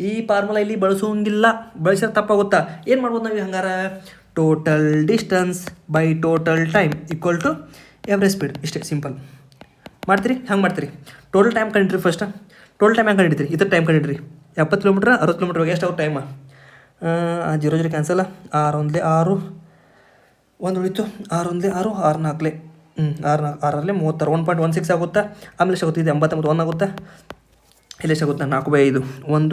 ಈ ಫಾರ್ಮುಲಾ ಇಲ್ಲಿ ಬಳಸೋಂಗಿಲ್ಲ, ಬಳಸಿದ್ರೆ ತಪ್ಪಾಗುತ್ತಾ. ಏನು ಮಾಡ್ಬೋದು ನಾವು ಹಂಗಾರ total distance by total time equal to average speed. ಇಷ್ಟೇ ಸಿಂಪಲ್ ಮಾಡ್ತೀರಿ. ಹೆಂಗೆ ಮಾಡ್ತೀರಿ ಟೋಟಲ್ ಟೈಮ್ ಕಂಡಿಡ್ರಿ. ಫಸ್ಟ್ ಟೋಟಲ್ ಟೈಮ್ ಹೆಂಗೆ ಕಂಡಿಡ್ತೀರಿ, ಇದ್ರ ಟೈಮ್ ಕಂಡಿಡ್ರಿ. 70 ಕಿಲೋಮೀಟ್ರ್ 60 ಕಿಲೋಮೀಟ್ರ್ ಎಷ್ಟು ಆಗುತ್ತೆ ಟೈಮ? 0 0 ಕ್ಯಾನ್ಸಲ್. 6 1 6 ಒಂದು ಉಳಿತು. 6 1 6 6 4 6 6 36 1.16 ಆಗುತ್ತಾ. ಆಮೇಲೆ ಎಷ್ಟು ಆಗುತ್ತೆ? ಇದು 89 1 ಆಗುತ್ತಾ. ಇಲ್ಲಿ ಎಷ್ಟು ಆಗುತ್ತೆ? 4/5 1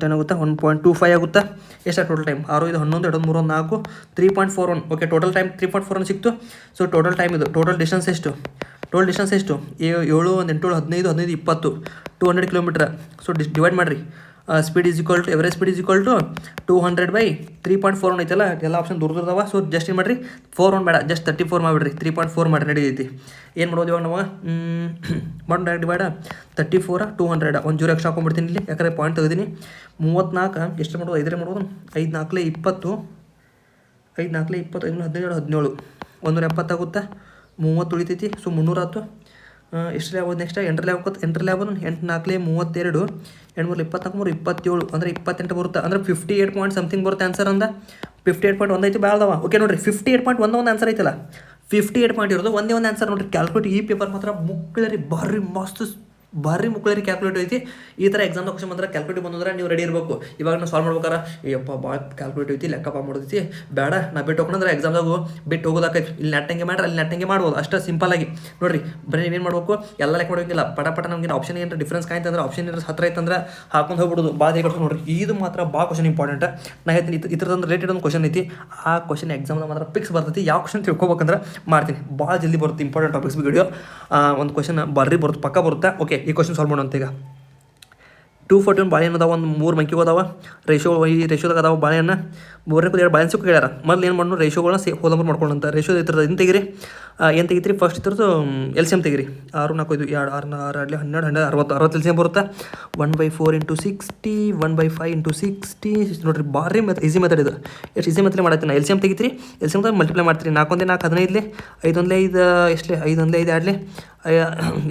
10 ಆಗುತ್ತಾ. 1.25 ಆಗುತ್ತಾ. ಎಷ್ಟು total time? 6 5 11 2 3 4 3.41. Okay, total time 3.41 ಸಿಕ್ತು. ಸೊ ಟೋಟಲ್ ಟೈಮ್ ಇದು. ಟೋಟಲ್ ಡಿಸ್ಟೆನ್ಸ್ ಎಷ್ಟು? 7 1 8 15 15 20 200 ಕಿಲೋಮೀಟ್ರ್. ಸೊ ಡಿವೈಡ್ ಮಾಡಿರಿ. Speed is equal to average speed is equal to 200/3.41 ಐತಲ್ಲ. ಎಲ್ಲ ಆಪ್ಷನ್ ದೂರದವ. ಸೊ ಜಸ್ಟ್ ಏನು ಮಾಡಿರಿ, 4 ಬೇಡ, ಜಸ್ಟ್ 34 ಮಾಡಿಬಿಡ್ರಿ. 3.4 ಮಾಡಿ ನಡೀತೈತಿ. ಏನು ಮಾಡ್ಬೋದು ಇವಾಗ ನಾವು? ಮಾಡೋಣ ಡೈರೆಕ್ಟ್ ಡಿವೈಡ. 34 200 1 0 ಎಕ್ಸ್ಟ್ರಾ ಹಾಕೊಂಡ್ಬಿಡ್ತೀನಿ ಇಲ್ಲಿ, ಯಾಕಂದರೆ ಪಾಯಿಂಟ್ ತೆಗೆದೀನಿ. 34 ಎಷ್ಟು ಮಾಡ್ಬೋದು? 5 ಮಾಡ್ಬೋದು. 5 4 20 5 4 20 5 17 17 170 ಆಗುತ್ತಾ. 30 ಉಳಿತೈತಿ. ಸೊ 300 ಆಯ್ತು. ಎಷ್ಟರಲ್ಲಿ ಆಗ್ಬೋದು? ನೆಕ್ಸ್ಟ್ 8ರಲ್ಲಿ ಆಗ್ಬೋದು. 8ರಲ್ಲಿ ಆಗ್ಬೋದು. 8 4 32 8 3 24 27 ಅಂದರೆ 28 ಬರುತ್ತೆ. ಅಂದರೆ 58 ಪಾಯಿಂಟ್ ಸಮಥಿಂಗ್ ಬರುತ್ತೆ ಆನ್ಸರ್. ಅಂದ 58.1 ಐತಿ. ಭಾಳ ಅದಾವ. ಓಕೆ ನೋಡಿರಿ, 58.1 ಒಂದು ಆನ್ಸರ್ ಐತಲ್ಲ. 58 ಪಾಯಿಂಟ್ ಇರೋದು ಒಂದೇ ಒಂದು ಆನ್ಸರ್ ನೋಡಿರಿ. ಕ್ಯಾಲ್ಕುಲೇಟ್ ಈ ಪೇಪರ್ ಮಾತ್ರ ಮುಕ್ಕಳರಿ ಭಾರಿ ಮುಕ್ಕಳರಿ ಕ್ಯಾಲ್ಕುಲೇಟ್ ಐತಿ. ಈ ಥರ ಎಕ್ಸಾಮ್ದಾಗ ಕ್ವಶನ್ ಬಂದ್ರೆ ಕ್ಯಾಲ್ಕುಲೇಟ್ ಬಂದ್ರೆ ನೀವು ರೆಡಿ ಇರಬೇಕು. ಇವಾಗ ನಾವು ಸಾಲ್ವ್ ಮಾಡ್ಬೇಕಾರೆ ಅಯ್ಯಪ್ಪ ಭಾಳ ಕ್ಯಾಲ್ಕುಲೇಟ್ ಐತಿ, ಲೆಕ್ಕಪ್ಪ ಮಾಡೋದೈತಿ, ಬೇಡ ನಾ ಬಿಟ್ಟು ಹೋಗೋಣಂದ್ರೆ ಎಕ್ಸಾಮ್ದಾಗ ಬಿಟ್ಟು ಹೋಗೋದಾಕೈತಿ. ಇಲ್ಲಿ ನೆಟ್ಟಂಗೆ ಮಾಡ್ರೆ ಅಲ್ಲಿ ನೆಟ್ಟಂಗೆ ಮಾಡ್ಬೋದು. ಅಷ್ಟು ಸಿಂಪಲ್ಲಾಗಿ ನೋಡಿರಿ. ಬರೀ ನೀವೇನು ಮಾಡ್ಬೇಕು, ಎಲ್ಲ ಲೆಕ್ಕ ಮಾಡೋಂಗಿಲ್ಲ. ಪಟ ನಮ್ಗೆ ಆಪ್ಷನ್ ಏನು ಡಿಫ್ರೆನ್ಸ್ ಕಾಯ್ತಂದ್ರೆ ಆಪ್ಷನ್ ಏನಾರು ಹತ್ರ ಐತಂದ್ರೆ ಹಾಕೊಂಡು ಹೋಗ್ಬಿಡೋದು. ಭಾಳ ಕಟ್ಕೊಂಡು ನೋಡಿರಿ. ಇದು ಮಾತ್ರ ಭಾಳ ಕ್ವಶನ್ ಇಂಪಾರ್ಟೆಂಟ್. ನಾ ಹೇಳ್ತೀನಿ, ಈ ಥರದೊಂದು ರಿಲೇಟೆಡ್ ಒಂದು ಕ್ವಶನ್ ಐತಿ. ಆ ಕ್ವಶನ್ ಎಕ್ಸಾಮ್ದಾಗ ಮಾತ್ರ ಫಿಕ್ಸ್ ಬರ್ತೈತಿ. ಯಾವ ಕ್ವಶನ್ ತಿಳ್ಕೊಬೇಕಂದ್ರೆ ಮಾಡ್ತೀನಿ. ಭಾಳ ಜಲ್ದಿ ಬರುತ್ತೆ. ಇಂಪಾರ್ಟೆಂಟ್ ಟಾಪಿಕ್ಸ್ ವಿಡಿಯೋ ಒಂದು ಕ್ವಶನ್ ಬರ್ರಿ ಬರುತ್ತೆ, ಪಕ್ಕ ಬರುತ್ತೆ. ಓಕೆ, ಈ ಕ್ವಶನ್ ಸಾಲ್ವ್ ಮಾಡೋಣ ಈಗ. 241 ಬಾಳೆಹಣ್ಣು ಅದಾವ. ಒಂದು 3 ಮಂಕಿಗೆ ಅದಾವ. ಈ ರೇಷೋದಾಗ ಅದಾವ ಬಾಳೆಹಣ್ಣ. 3ನೇ 2 ಬಾಳೆಹಣ್ಣು ಸಿಕ್ಕು ಕೇಳ್ಯಾರ. ಮೊದಲು ಏನು ಮಾಡೋಣ, ರೇಷೋಗಳನ್ನ ಹೋದಂಬರ್ ಮಾಡ್ಕೊಂಡಂತ. ರೇಷೋ ಇರ್ತದೆ ಏನು ತೆಗಿರಿ, ಏನು ತೆಗಿತೀರಿ? ಫಸ್ಟ್ ಇದ್ರದ್ದು LCM ತೆಗಿರಿ. 6 4 5 2 6 6 2 12 12 60 60 LCM ಬರುತ್ತೆ. 1/4 × 60 1/5 × 60 ನೋಡಿರಿ. ಭಾರಿ ಈಸಿ ಮೆಥಡ್ ಇದು. ಎಷ್ಟು ಈಸಿ ಮೆಥಡ್ ಮಾಡತ್ತೀನಿ ನಾ. LCM ತೆಗಿತೀರಿ, LCM ಮಲ್ಟಿಪ್ಲೈ ಮಾಡ್ತೀರಿ. 4 1 4 15 5 1 5 ಎಷ್ಟಲೇ 5 1 5 2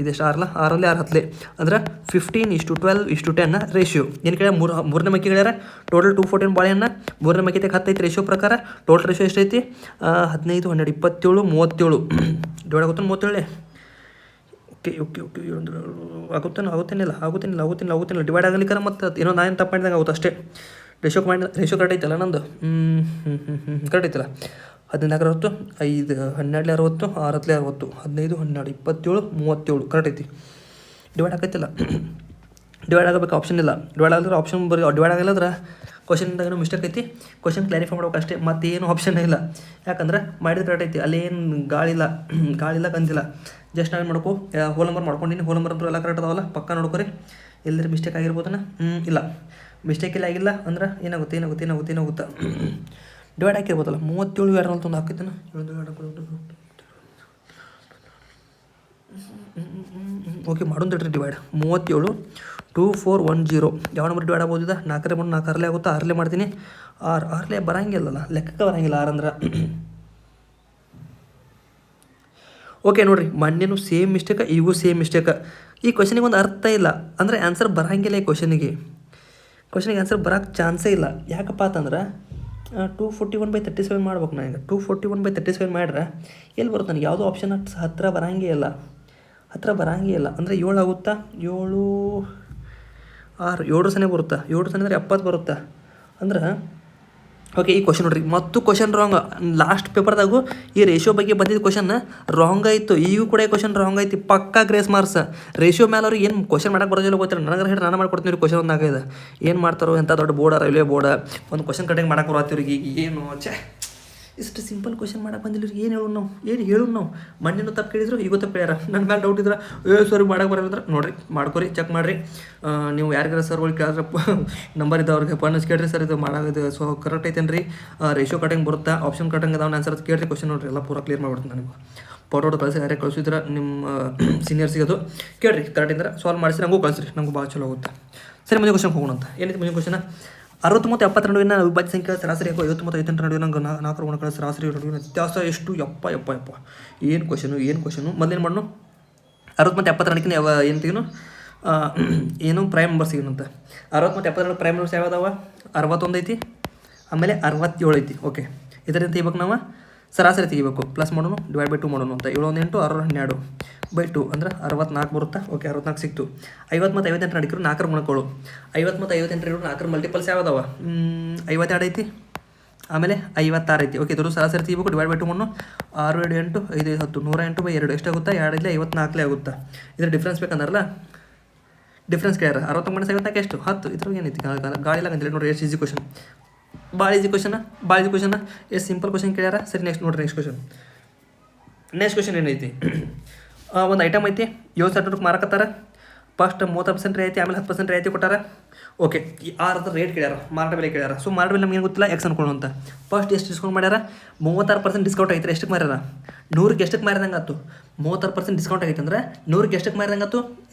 ಇದೆಷ್ಟು 6 6 6 10 ಅಂದ್ರೆ 15:12:10 ರೇಷಿಯೋ. ಏನು ಕೇಳ? 3ನೇ ಮಕ್ಕಿ ಹೇಳ್ಯಾರ. ಟೋಟಲ್ 214 ಬಾಳೆಹಣ್ಣ. 3ನೇ ಮಕ್ಕಿ 10 ಐತಿ ರೇಷಿಯೋ ಪ್ರಕಾರ. ಟೋಟಲ್ ರೇಷಿಯೋ ಎಷ್ಟೈತಿ? 15 12 27 37 ಡಿವೈಡ್ ಆಗುತ್ತೆ 37. ಓಕೆ ಆಗುತ್ತೇನಿಲ್ಲ ಡಿವೈಡ್ ಆಗಲಿಕ್ಕೆ ಮತ್ತೆ ಏನೋ ನಾನು ತಪ್ಪು ಮಾಡಿದಂಗೆ ಆಗುತ್ತೆ ಅಷ್ಟೇ. ರೇಷಿಯೋ ಕರೆಕ್ಟ್ ಐತಲ್ಲ ನಂದು. ಕರೆಕ್ಟ್ ಐತಲ್ಲ. 14 60 5 12 60 6 60 15 12 27 37 ಕರೆಕ್ಟ್ ಐತಿ. ಡಿವೈಡ್ ಆಗೈತಿಲ್ಲ. ಡಿವೈಡ್ ಆಗಬೇಕು, ಆಪ್ಷನ್ ಇಲ್ಲ. ಡಿವೈಡ್ ಆಗಿದ್ರೆ ಆಪ್ಷನ್ ಬರೀ ಡಿವೈಡ್ ಆಗಿಲ್ಲದ್ರೆ ಕ್ವಶನ್ದಾಗ ಏನೋ ಮಿಸ್ಟೇಕ್ ಐತಿ. ಕ್ವಶನ್ ಕ್ಲಾರಿಫೈ ಮಾಡ್ಬೇಕು ಅಷ್ಟೇ, ಮತ್ತೇನು ಆಪ್ಷನ್ ಇಲ್ಲ. ಯಾಕಂದ್ರೆ ಮಾಡಿದ್ರೆ ಕರೆಕ್ಟ್ ಐತಿ. ಅಲ್ಲೇನು ಗಾಳಿಲ್ಲ ಕಂತಿಲ್ಲ. ಜಸ್ಟ್ ನಾವೇನು ಮಾಡ್ಕೋ, ಹೋಲ್ ನಂಬರ್ ಮಾಡ್ಕೊಂಡಿನಿ. ಹೋಲ್ ನಂಬರ್ ಅಂತೂ ಎಲ್ಲ ಕರೆಕ್ಟ್ ಅದಾವಲ್ಲ, ಪಕ್ಕ ನೋಡ್ಕೊರಿ. ಎಲ್ಲರೂ ಮಿಸ್ಟೇಕ್ ಆಗಿರ್ಬೋದನ್ನ. ಇಲ್ಲ, ಮಿಸ್ಟೇಕ್ ಇಲ್ಲ ಆಗಿಲ್ಲ ಅಂದ್ರೆ ಏನಾಗುತ್ತೆ ಡಿವೈಡ್ ಹಾಕಿರ್ಬೋದಲ್ಲ. 37 2 ಹಾಕೈತೇನ? ಓಕೆ ಮಾಡೋಣ ತಡ್ರಿ ಡಿವೈಡ್. 37 2410 ಯಾವ ನಂಬರ್ ಡಿವೈಡ್ ಆಗ್ಬೋದು? ಇದು 4 4 6 ಆಗುತ್ತಾ? 6 ಮಾಡ್ತೀನಿ. 6 ಬರಂಗಿಲ್ಲಲ್ಲ, ಲೆಕ್ಕಕ್ಕೆ ಬರಂಗಿಲ್ಲ 6 ಅಂದ್ರೆ. ಓಕೆ ನೋಡಿರಿ, ಮೊನ್ನೆನೂ ಸೇಮ್ ಮಿಸ್ಟೇಕ, ಈಗೂ ಸೇಮ್ ಮಿಸ್ಟೇಕ. ಈ ಕ್ವಶನಿಗೆ ಒಂದು ಅರ್ಥ ಇಲ್ಲ ಅಂದರೆ ಆನ್ಸರ್ ಬರೋಂಗಿಲ್ಲ. ಈ ಕ್ವಶನಿಗೆ ಆನ್ಸರ್ ಬರೋಕ್ಕೆ ಚಾನ್ಸೇ ಇಲ್ಲ. ಯಾಕಪ್ಪ ಅಂತಂದ್ರೆ 241/37 ಮಾಡ್ಬೇಕು ನಾನು. ಈಗ 241/37 ಮಾಡ್ರೆ ಎಲ್ಲಿ ಬರುತ್ತೆ ನನಗೆ? ಯಾವುದೋ ಆಪ್ಷನ್ ಹತ್ತಿರ ಬರೋಂಗೇ ಇಲ್ಲ. ಅಂದರೆ 7 ಆಗುತ್ತಾ? 7 6 7 ಸನೇ ಬರುತ್ತಾ? 7 ಸನೇ ಅಂದರೆ 70 ಬರುತ್ತಾ? ಅಂದ್ರೆ ಓಕೆ, ಈ ಕ್ವಶನ್ ನೋಡ್ರಿ, ಮತ್ತು ಕ್ವಶನ್ ರಾಂಗ್. ಲಾಸ್ಟ್ ಪೇಪರ್ದಾಗೂ ಈ ರೇಷಿಯೋ ಬಗ್ಗೆ ಬಂದಿದ್ದ ಕ್ವಶನ್ ರಾಂಗ್ ಆಯಿತು. ಈಗೂ ಕೂಡ ಈ ಕ್ವಶನ್ ರಾಂಗ್ ಐತಿ. ಪಕ್ಕಾ ಗ್ರೇಸ್ ಮಾರ್ಕ್ಸ್. ರೇಷಿಯೋ ಮೇಲೆ ಅವ್ರಿಗೆ ಏನು ಕ್ವಶನ್ ಮಾಡಕ್ಕೆ ಬರೋದಿಲ್ಲ ಗೊತ್ತಿಲ್ಲ. ನನಗೆ ಹೇಳಿ ನಾನು ಮಾಡ್ಕೊಡ್ತೀನಿ. ಕ್ವಶನ್ ಒಂದು ಆಗಿದೆ. ಏನು ಮಾಡ್ತಾರೋ ಎಂಥ ದೊಡ್ಡ ಬೋರ್ಡ, ರೈಲ್ವೆ ಬೋರ್ಡ, ಒಂದು ಕ್ವಶನ್ ಕಟ್ಟಿಂಗ್ ಮಾಡಕ್ಕೆ ಬರತ್ತೀವ್ರಿಗೆ. ಏನು ಇಷ್ಟು ಸಿಂಪಲ್ ಕ್ವಶನ್ ಮಾಡಕ್ಕೆ ಬಂದಿಲ್ಲ. ಏನು ಹೇಳು ನಾವು ಮಣ್ಣಿನ ತಪ್ಪು ಕೇಳಿದ್ರು, ಈಗೂ ತಪ್ಪು ಹೇಳ್ಯಾರ. ನನ್ನ ಮೇಲೆ ಡೌಟ್ ಇದ್ರೆ ಸರಿ ಮಾಡಕ್ಕೆ ಬರೋದ್ರೆ ನೋಡಿರಿ, ಮಾಡ್ಕೊರಿ, ಚೆಕ್ ಮಾಡಿರಿ. ನೀವು ಯಾರಿಗಾರ ಸರ್ ಒಳಗೆ ಕೇಳಿದ್ರೆ ನಂಬರ್ ಇದ್ದವ್ರಿಗೆ ಫೋನ್ ಕೇಳಿರಿ, ಸರ್ ಇದು ಮಾಡೋದು ಸೊ ಕರೆಕ್ಟ್ ಐತೇನು ರೀ? ರೇಷಿಯೋ ಕಟಿಂಗ್ ಬರುತ್ತಾ, ಆಪ್ಷನ್ ಕಟಿಂಗ್ ಅದಾವ ಆನ್ಸರ್ ಕೇಳಿರಿ. ಕ್ವಶನ್ ನೋಡಿರಿ, ಎಲ್ಲ ಪೂರ ಕ್ಲಿಯರ್ ಮಾಡ್ಬಿಡ್ತೀನಿ ನನಗೆ. ಫೋಟೋ ಕಳಿಸಿ, ಯಾರೇ ಕಳಿಸಿದ್ರೆ ನಿಮ್ಮ ಸೀನಿಯರ್ಸಿಗೆ ಅದು ಕೇಳಿರಿ. ಕರೆಕ್ಟ್ ಇದ್ರೆ ಸಾಲ್ವ್ ಮಾಡಿಸಿ ನನಗೂ ಕಳಿಸ್ರಿ, ನಂಗೂ ಭಾಳ ಚಲೋ ಹೋಗುತ್ತೆ. ಸರಿ, ಮುಂದೆ ಕ್ವಶನ್ ಹೋಗೋಣ ಅಂತ. ಏನಿದೆ ಮುಂದಿನ ಕ್ವಶನ್? 60 ಮತ್ತು 70 ನಡುವಿನ ಅವಿಭಾಜ್ಯ ಸಂಖ್ಯೆ ಸರಾಸರಿ 50 ಮತ್ತು 58 ನಡುವಿನ 4 ಗುಣಗಳ ಸರಾಸರಿ ನಡುವಿನ ವ್ಯತ್ಯಾಸ ಎಷ್ಟು? ಯಪ್ಪ ಏನು ಕ್ವಶನು? ಮೊದಲೇನು ಮಾಡೋಣ? 60 ಮತ್ತು 70 ನಡುವಿನ ಏನು ತೆಗಿನು? ಏನು ಪ್ರೈಮ್ ನಂಬರ್ ಸಿಗೋಣಂತ. 60 ಮತ್ತು 70 ಪ್ರೈಮ್ ನಂಬರ್ಸ್ ಯಾವ್ದಾವ? 61 ಐತಿ, ಆಮೇಲೆ 67 ಐತಿ. ಓಕೆ, ಇದರಿಂದ ತೆಗಿಬೇಕು ನಾವು. ಸರಾಸರಿ ತೆಗಿಬೇಕು. ಪ್ಲಸ್ ಮಾಡೋಣ, ಡಿವೈಡ್ ಬೈ 2 ಮಾಡೋಣ ಅಂತ. 7 1 8 6 12 2 ಅಂದ್ರೆ 64 ಬರುತ್ತಾ. ಓಕೆ 64 ಸಿಕ್ತು. 50 ಮತ್ತು 58 ನಡಿಕರು 4 ಗುಣಕೊಳ್ಳು. 50 ಮತ್ತು 58 4 ಮಲ್ಟಿಪಲ್ಸ್ ಯಾವ್ದಾವ? 52 ಐತಿ, ಆಮೇಲೆ 56 ಐತಿ. ಓಕೆ ಇದ್ರ ಸರಾಸರಿ ತೆಗಿಬೇಕು. ಡಿವೈಡ್ ಬೈ 2 ಮಣ್ಣು 6 7 8 5 10 108 2 ಎಷ್ಟಾಗುತ್ತಾ? 2 ಇಲ್ಲಿ 54 ಆಗುತ್ತಾ. ಇದ್ರ ಡಿಫ್ರೆನ್ಸ್ ಬೇಕಂದ್ರಲ್ಲ, ಡಿಫ್ರೆನ್ಸ್ ಕೇಳ್ಯಾರ. 60 ಮೈನಸ್ 54 ಎಷ್ಟು? 10. ಇದ್ರಾಗ ಏನೈತಿ? ಗಾಳಿ ಇಲ್ಲ ಅಂತೇಳಿ ನೋಡಿರಿ. ಎಷ್ಟು ಈಸಿ ಕ್ವಶನ್, ಭಾಳ ಈಸಿ ಕ್ವಶನ್, ಎಷ್ಟು ಸಿಂಪಲ್ ಕ್ವಶನ್ ಕೇಳ್ಯಾರ. ಸರಿ ನೆಕ್ಸ್ಟ್ ನೋಡಿರಿ. ನೆಕ್ಸ್ಟ್ ಕ್ವಶನ್ ಏನೈತಿ? ಒಂದು ಐಟಮ್ ಐತಿ, 7,000 ಮಾರಕತ್ತಾರ. ಫಸ್ಟ್ 30% ರಿಯಾಯಿತಿ, ಆಮೇಲೆ 10% ರಿಯಾಯಿತಿ ಕೊಟ್ಟಾರ. ಓಕೆ ಈ ಆರದ ರೇಟ್ ಕೇಳ್ಯಾರ, ಮಾರಾಟ ಬೆಲೆ ಕೇಳ್ಯಾರ. ಸೊ ಮಾರಾಟ ಬೆಲೆ ನಮ್ಗೆ ಏನು ಗೊತ್ತಿಲ್ಲ, ಎಕ್ಸ್ ಅನ್ಕೊಳ್ಳೋ ಅಂತ. ಫಸ್ಟ್ ಎಷ್ಟು ಡಿಸ್ಕೌಂಟ್ ಮಾಡ್ಯಾರ? 36% ಡಿಸ್ಕೌಂಟ್ ಐತ್ರಿ. ಎಷ್ಟಕ್ಕೆ ಮಾರ್ಯಾರ? 100ಕ್ಕೆ ಎಷ್ಟಕ್ಕೆ ಮಾರಿದಂಗೆ ಆಯ್ತು? 36% ಡಿಸ್ಕೌಂಟ್ ಆಗೈತೆ ಅಂದ್ರೆ 100ಕ್ಕೆ ಎಷ್ಟಕ್ಕೆ ಮಾರಿದಂಗೆ ಆಯ್ತು?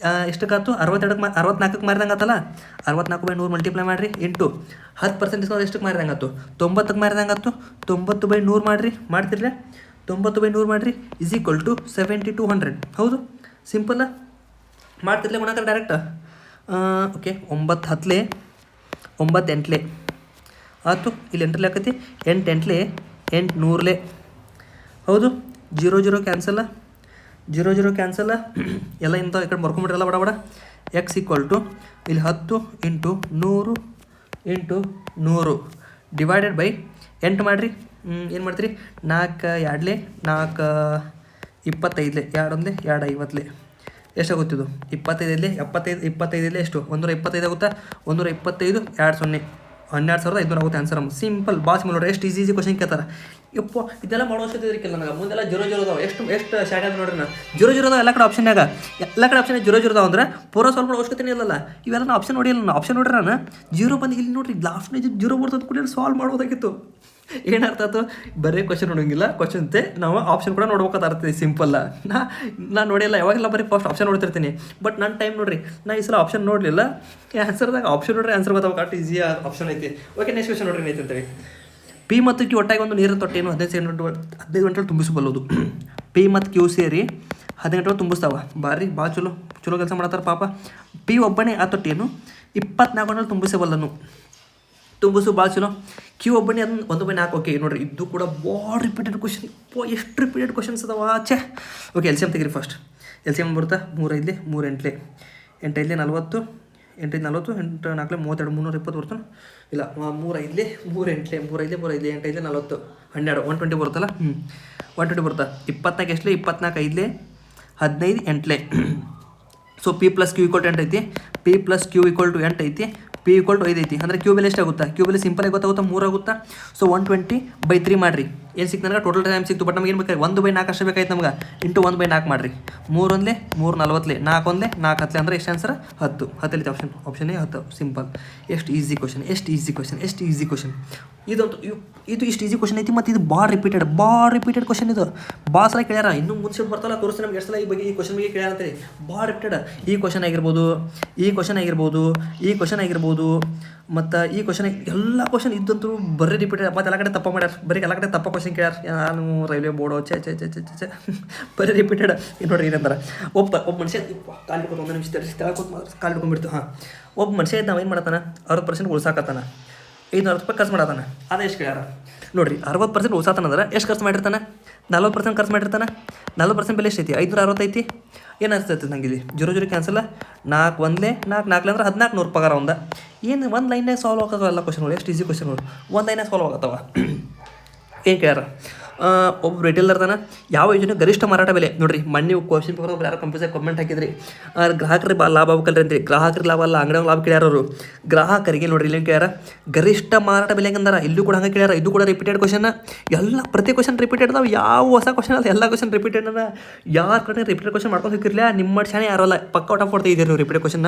ಎಷ್ಟಕ್ಕಾಯ್ತು? 64ಕ್ಕೆ ಮಾರಿದಂಗೆ ಆತಲ್ಲ. 64/100 ಮಲ್ಟಿಪ್ಲೈ ಮಾಡಿರಿ ಇಂಟು 10% ಡಿಸ್ಕೌಂಟ್ ಎಷ್ಟಕ್ಕೆ ಮಾರಿದಂಗೆ ಆಯ್ತು? 90ಕ್ಕೆ ಮಾರಿದಂಗೆ ಆಯ್ತು. 90/100 ಮಾಡಿರಿ, ಮಾಡ್ತಿರ್ಲೆ 90/100 ಮಾಡಿರಿ ಇಸ್ ಈಕ್ವಲ್ ಟು 7200. ಹೌದು, ಸಿಂಪಲ್ಲ. ಮಾಡ್ತಿರ್ಲೆ ಗುಣಾಕಾರ ಡೈರೆಕ್ಟ್. ಓಕೆ 9 10 9 8 ಆಯ್ತು. ಇಲ್ಲಿ ಎಂಟ್ರಲ್ಲಿ ಹಾಕೈತಿ 8 8 8 100. ಹೌದು, 0 0 ಕ್ಯಾನ್ಸಲ್ಲ, 0 0 ಕ್ಯಾನ್ಸಲ್ಲ. ಎಲ್ಲ ಇಂಥ ಈ ಕಡೆ ಬರ್ಕೊಂಬಿಟ್ರಲ್ಲ ಬಡ ಬಡ. ಎಕ್ಸ್ ಈಕ್ವಲ್ ಟು ಇಲ್ಲಿ 10 ಇಂಟು 100 ಇಂಟು 100 ಡಿವೈಡೆಡ್ ಬೈ 8 ಮಾಡಿರಿ. ಏನು ಮಾಡ್ತೀರಿ? 4 2 4 25 2 1 2 50 ಎಷ್ಟಾಗುತ್ತಿದ್ದು? 25 25 ಎಷ್ಟು? 125 ಆಗುತ್ತಾ? 125 2 0 12,500 ಆಗುತ್ತೆ ಆನ್ಸರ್. ಸಿಂಪಲ್ ಬಾಸ್ ನೋಡ್ರಿ. ಎಷ್ಟು ಈಸಿ ಕ್ವಶನ್ ಕೇಳ್ತಾರೆ. ಯಪ್ಪ ಇದೆಲ್ಲ ಮಾಡೋ ಅವಶ್ಯಕತೆ ಇರಕ್ಕಿಲ್ಲ ನನಗೆ. ಮುಂದೆಲ್ಲ 0 0 ಅದಾವೆ. ಎಷ್ಟು ಶಾರ್ಟ್ ಆದ ನೋಡ್ರಿ. 0 0 ಅದಾವೆ ಎಲ್ಲ ಕಡೆ ಆಪ್ಷನ್ಯಾಗ. ಎಲ್ಲ ಕಡೆ ಆಪ್ಷನ್ 0 0 ಅದಾವೆ ಅಂದ್ರೆ ಪೂರ ಸಾಲ್ವ್ ಮಾಡೋ ಅವಶ್ಯಕತೆ ಇಲ್ಲಲ್ಲ. ಇವೆಲ್ಲ ನಾನು ಆಪ್ಷನ್ ನೋಡಿಲ್ಲ. ನಾನು ಆಪ್ಷನ್ ನೋಡ್ರಿ, ನಾನು 0 ಬಂದು ಇಲ್ಲಿ ನೋಡ್ರಿ ಲಾಸ್ಟ್ನೇ 0 ಬರ್ತದೆ ಕೂಡ ಸಾಲ್ವ್ ಮಾಡೋದಾಗಿತ್ತು. ಏನರ್ಥ ಆಯ್ತು? ಬರೀ ಕ್ವಶನ್ ನೋಡೋಂಗಿಲ್ಲ, ಕ್ವಶನ್ ನಾವು ಆಪ್ಷನ್ ಕೂಡ ನೋಡ್ಬೇಕಾದ ಅರ್ಥ. ಸಿಂಪಲ್ಲ. ನಾನು ನೋಡಿಲ್ಲ, ಯಾವಾಗೆಲ್ಲ ಬರೀ ಫಸ್ಟ್ ಆಪ್ಷನ್ ನೋಡ್ತಿರ್ತೀನಿ. ಬಟ್ ನನ್ನ ಟೈಮ್ ನೋಡ್ರಿ, ನಾ ಈ ಸಲ ಆಪ್ಷನ್ ನೋಡಲಿಲ್ಲ. ಆನ್ಸರ್ದಾಗ ಆಪ್ಷನ್ ನೋಡ್ರಿ, ಆನ್ಸರ್ ಗೊತ್ತಾಗ ಕರೆಕ್ಟ್ ಈಸಿ ಆಪ್ಷನ್ ಐತಿ. ಓಕೆ ನೆಕ್ಸ್ಟ್ ಕ್ವಶನ್ ನೋಡ್ರಿ ಏನೈತೆ ಅಂತೇಳಿ. ಪಿ ಮತ್ತು ಕ್ಯೂ ಒಟ್ಟಾಗಿ ಒಂದು ನೀರಿನ ತೊಟ್ಟೆಯನ್ನು 15 ಗಂಟೆಗಳು ತುಂಬಿಸಬಲ್ಲದು. ಪಿ ಮತ್ತು ಕ್ಯೂ ಸೇರಿ 15 ಗಂಟೆಗಳು ತುಂಬಿಸ್ತಾವ. ಭಾಳ ಚಲೋ ಕೆಲಸ ಮಾಡತ್ತಾರ ಪಾಪ. ಪಿ ಒಬ್ಬನೇ ಆ ತೊಟ್ಟಿಯನ್ನು 24 ಗಂಟೆಗಳು ತುಂಬಿಸು ಭಾಳ ಚಲೋ. ಕ್ಯೂ ಒಬ್ಬನೇ ಅದನ್ನು 1/4. ಓಕೆ ನೋಡಿರಿ, ಇದು ಕೂಡ ಭಾಳ ರಿಪೀಟೆಡ್ ಕ್ವಶನ್. ಎಷ್ಟು ರಿಪೀಟೆಡ್ ಕ್ವಶನ್ಸ್ ಅದಾವ ಛೇ. ಓಕೆ ಎಲ್ ಸಿ ಎಮ್ ತೆಗಿರಿ ಫಸ್ಟ್. ಎಲ್ ಸಿ ಎಮ್ ಬರುತ್ತಾ? 3 5 3 8 8 5 40 8 5 40 8 4 32 320 ಬರ್ತಾನೆ. ಇಲ್ಲ 3 5 3 8 3 5 3 5 8 5 40 12 120 ಬರುತ್ತಲ್ಲ. 120 ಬರುತ್ತಾ? 24 ಎಷ್ಟು? 24 5 15 8. So P plus Q equal to 8 ಐತಿ. P plus Q equal to 8 ಐತಿ. ಪಿ ಈಕ್ವಲ್ ಟು 5 ಐತಿ. ಅಂದರೆ ಕ್ಯೂ ಬೆಲೆ ಎಷ್ಟಾಗುತ್ತಾ? ಕ್ಯೂ ಬೆಲೆ ಸಿಂಪಲಾಗಿ ಗೊತ್ತಾಗುತ್ತಾ? 3 ಆಗುತ್ತಾ. ಸೊ 120/3 ಮಾಡಿರಿ. ಏನು ಸಿಕ್ತು ನನಗೆ? ಟೋಟಲ್ ಟೈಮ್ ಸಿಕ್ತು. ಬಟ್ ನಮ್ಗೆ ಏನು ಬೇಕಾಗಿ? 1/4 ಅಷ್ಟೇ ಬೇಕಾಯ್ತು ನಮ್ಗೆ. ಇಂಟು 1/4 ಮಾಡಿರಿ. 3 1 3 40 4 1 4 10 ಅಂದರೆ ಎಷ್ಟು ಆನ್ಸರ್? 10. 10 ಐತಿ ಆಪ್ಷನ್ ಎ 10. ಸಿಂಪಲ್. ಎಷ್ಟು ಈಸಿ ಕ್ವಶನ್. ಇದಂತೂ ಇದು ಇಷ್ಟು ಈಸಿ ಕ್ವಶನ್ ಐತಿ. ಮತ್ತು ಇದು ಭಾಳ ರಿಪೀಟೆಡ್ ಕ್ವಶನ್. ಇದು ಭಾಳ ಸಲ ಕೇಳ್ಯಾರ. ಇನ್ನೂ ಮುಂಚೆ ಬರ್ತಲ್ಲ ತೋರಿಸಿ ನಮ್ಗೆ ಎಷ್ಟು ಸಲ ಈ ಕ್ವಶನ್ ಬಗ್ಗೆ ಕೇಳ್ಯಾರ ಅಂತೇಳಿ. ಭಾಳ ರಿಪೀಟೆಡ್. ಈ ಕ್ವಶನ್ ಆಗಿರ್ಬೋದು ಮತ್ತು ಈ ಕ್ವಶನ್ ಎಲ್ಲ ಕ್ವಶನ್ ಇದ್ದಂತೂ ಬರೀ ರಿಪೀಟೆಡ್. ಮತ್ತು ಎಲ್ಲ ಕಡೆ ತಪ್ಪ ಮಾಡ್ಯಾರ. ಎಲ್ಲ ಕಡೆ ತಪ್ಪ ಕ್ವಶನ್ ಕೇಳ್ಯಾರ. ನಾನು ರೈಲ್ವೆ ಬೋರ್ಡು ಚೆ ಬರೀ ರಿಪೀಟೆಡ್. ನೋಡ್ರಿ ಏನಂತಾರೆ, ಒಬ್ಬ ಮನುಷ್ಯ ಕಾಲು ಹಿಡ್ಕೊಂಡು 1 ನಿಮಿಷ ಕಾಲು ಹಿಡ್ಕೊಂಡ್ಬಿಡ್ತು. ಒಬ್ಬ ಮನುಷ್ಯ ಇದ್ದು ನಾವು ಏನು ಮಾಡತ್ತಾನ? 60% ಉಳ್ಸಾಕತ್ತಾನ. 500 ರೂಪಾಯಿ ಖರ್ಚು ಮಾಡತ್ತಾನ. ಅದೇ ಎಷ್ಟು ಕೇಳ್ಯಾರ ನೋಡಿರಿ. 60% ಉಳ್ಸಾತಾನಂದ್ರೆ ಎಷ್ಟು ಖರ್ಚು ಮಾಡಿರ್ತಾನೆ? 40% ಖರ್ಚು ಮಾಡಿರ್ತಾನೆ. 40% ಬೆಲೆ ಎಷ್ಟೈತಿ? 560 ಐತಿ. ಏನು ಅನಿಸ್ತೈತೆ ನಂಗೆ ಇಲ್ಲಿ? 0 0 ಕ್ಯಾನ್ಸಲ್ಲ. 4 1 4 4 ಅಂದ್ರೆ 1400 ಪಗಾರ ಒಂದ. ಏನು ಒಂದು ಲೈನ್ನಾಗ ಸಾಲ್ವ್ ಆಗೋದು ಎಲ್ಲ ಕ್ವಶನ್ಗಳು. ಎಷ್ಟು ಈಸಿ ಕ್ವಶನ್ಗಳು ಒಂದು ಲೈನಾಗ ಸಾಲ್ವ್ ಆಗತ್ತವ. ಏನು ಕೇಳ್ಯಾರ? ಒಬ್ಬ ರಿಟೇಲರ್ ಅದಾನ. ಯಾವ ಯೋಜನೆ ಗರಿಷ್ಠ ಮಾರಾಟ ಬೆಲೆ? ನೋಡಿರಿ ಮೊನ್ನೆ ಕ್ವಶನ್ ಪೇಪರ್ ಯಾರು ಕಂಪ್ಯೂಸರ್ ಕಮೆಂಟ್ ಹಾಕಿದ್ರಿ. ಗ್ರಾಹಕರಿಗೆ ಲಾಭ ಆಗ್ಬೇಕಲ್ರಿ ಅಂತೇಳಿ. ಗ್ರಾಹಕರಿಗೆ ಲಾಭ ಅಲ್ಲ, ಅಂಗಡಿಯವ್ರು ಲಾಭ ಕೇಳ್ಯಾರ ಅವರು. ಗ್ರಾಹಕರಿಗೆ ನೋಡ್ರಿ ಇಲ್ಲಿ ಕೇಳ್ಯಾರ ಗರಿಷ್ಠ ಮಾರಾಟ ಬೆಲೆ ಹೆಂಗಂದಾರ. ಇಲ್ಲೂ ಕೂಡ ಹಂಗೆ ಕೇಳ್ಯಾರ. ಇದು ಕೂಡ ರಿಪೀಟೆಡ್ ಕ್ವಶನ್. ಎಲ್ಲ ಪ್ರತಿ ಕ್ವಶನ್ ರಿಪೀಟೆಡ್ ಅದಾವ. ಯಾವ ಹೊಸ ಕ್ವಶನ್ ಅಲ್ಲ, ಎಲ್ಲ ಕ್ವಶನ್ ರಿಪೀಟೆಡ್ ಅದ. ಯಾರ ಕಡೆ ರಿಪೀಟೆಡ್ ಕ್ವಶನ್ ಮಾಡ್ಕೊಂಡು ಹೋಗಿರ್ಲಿಲ್ಲ. ನಿಮ್ಮ ಶಾನೆ ಯಾರಲ್ಲ ಪಕ್ಕ ಔಟ್ ಆಫ್ ಕೊಡ್ತಾ ಇದ್ದೀರಿ ನೀವು. ರಿಪೀಟೆಡ್ ಕ್ವಶನ್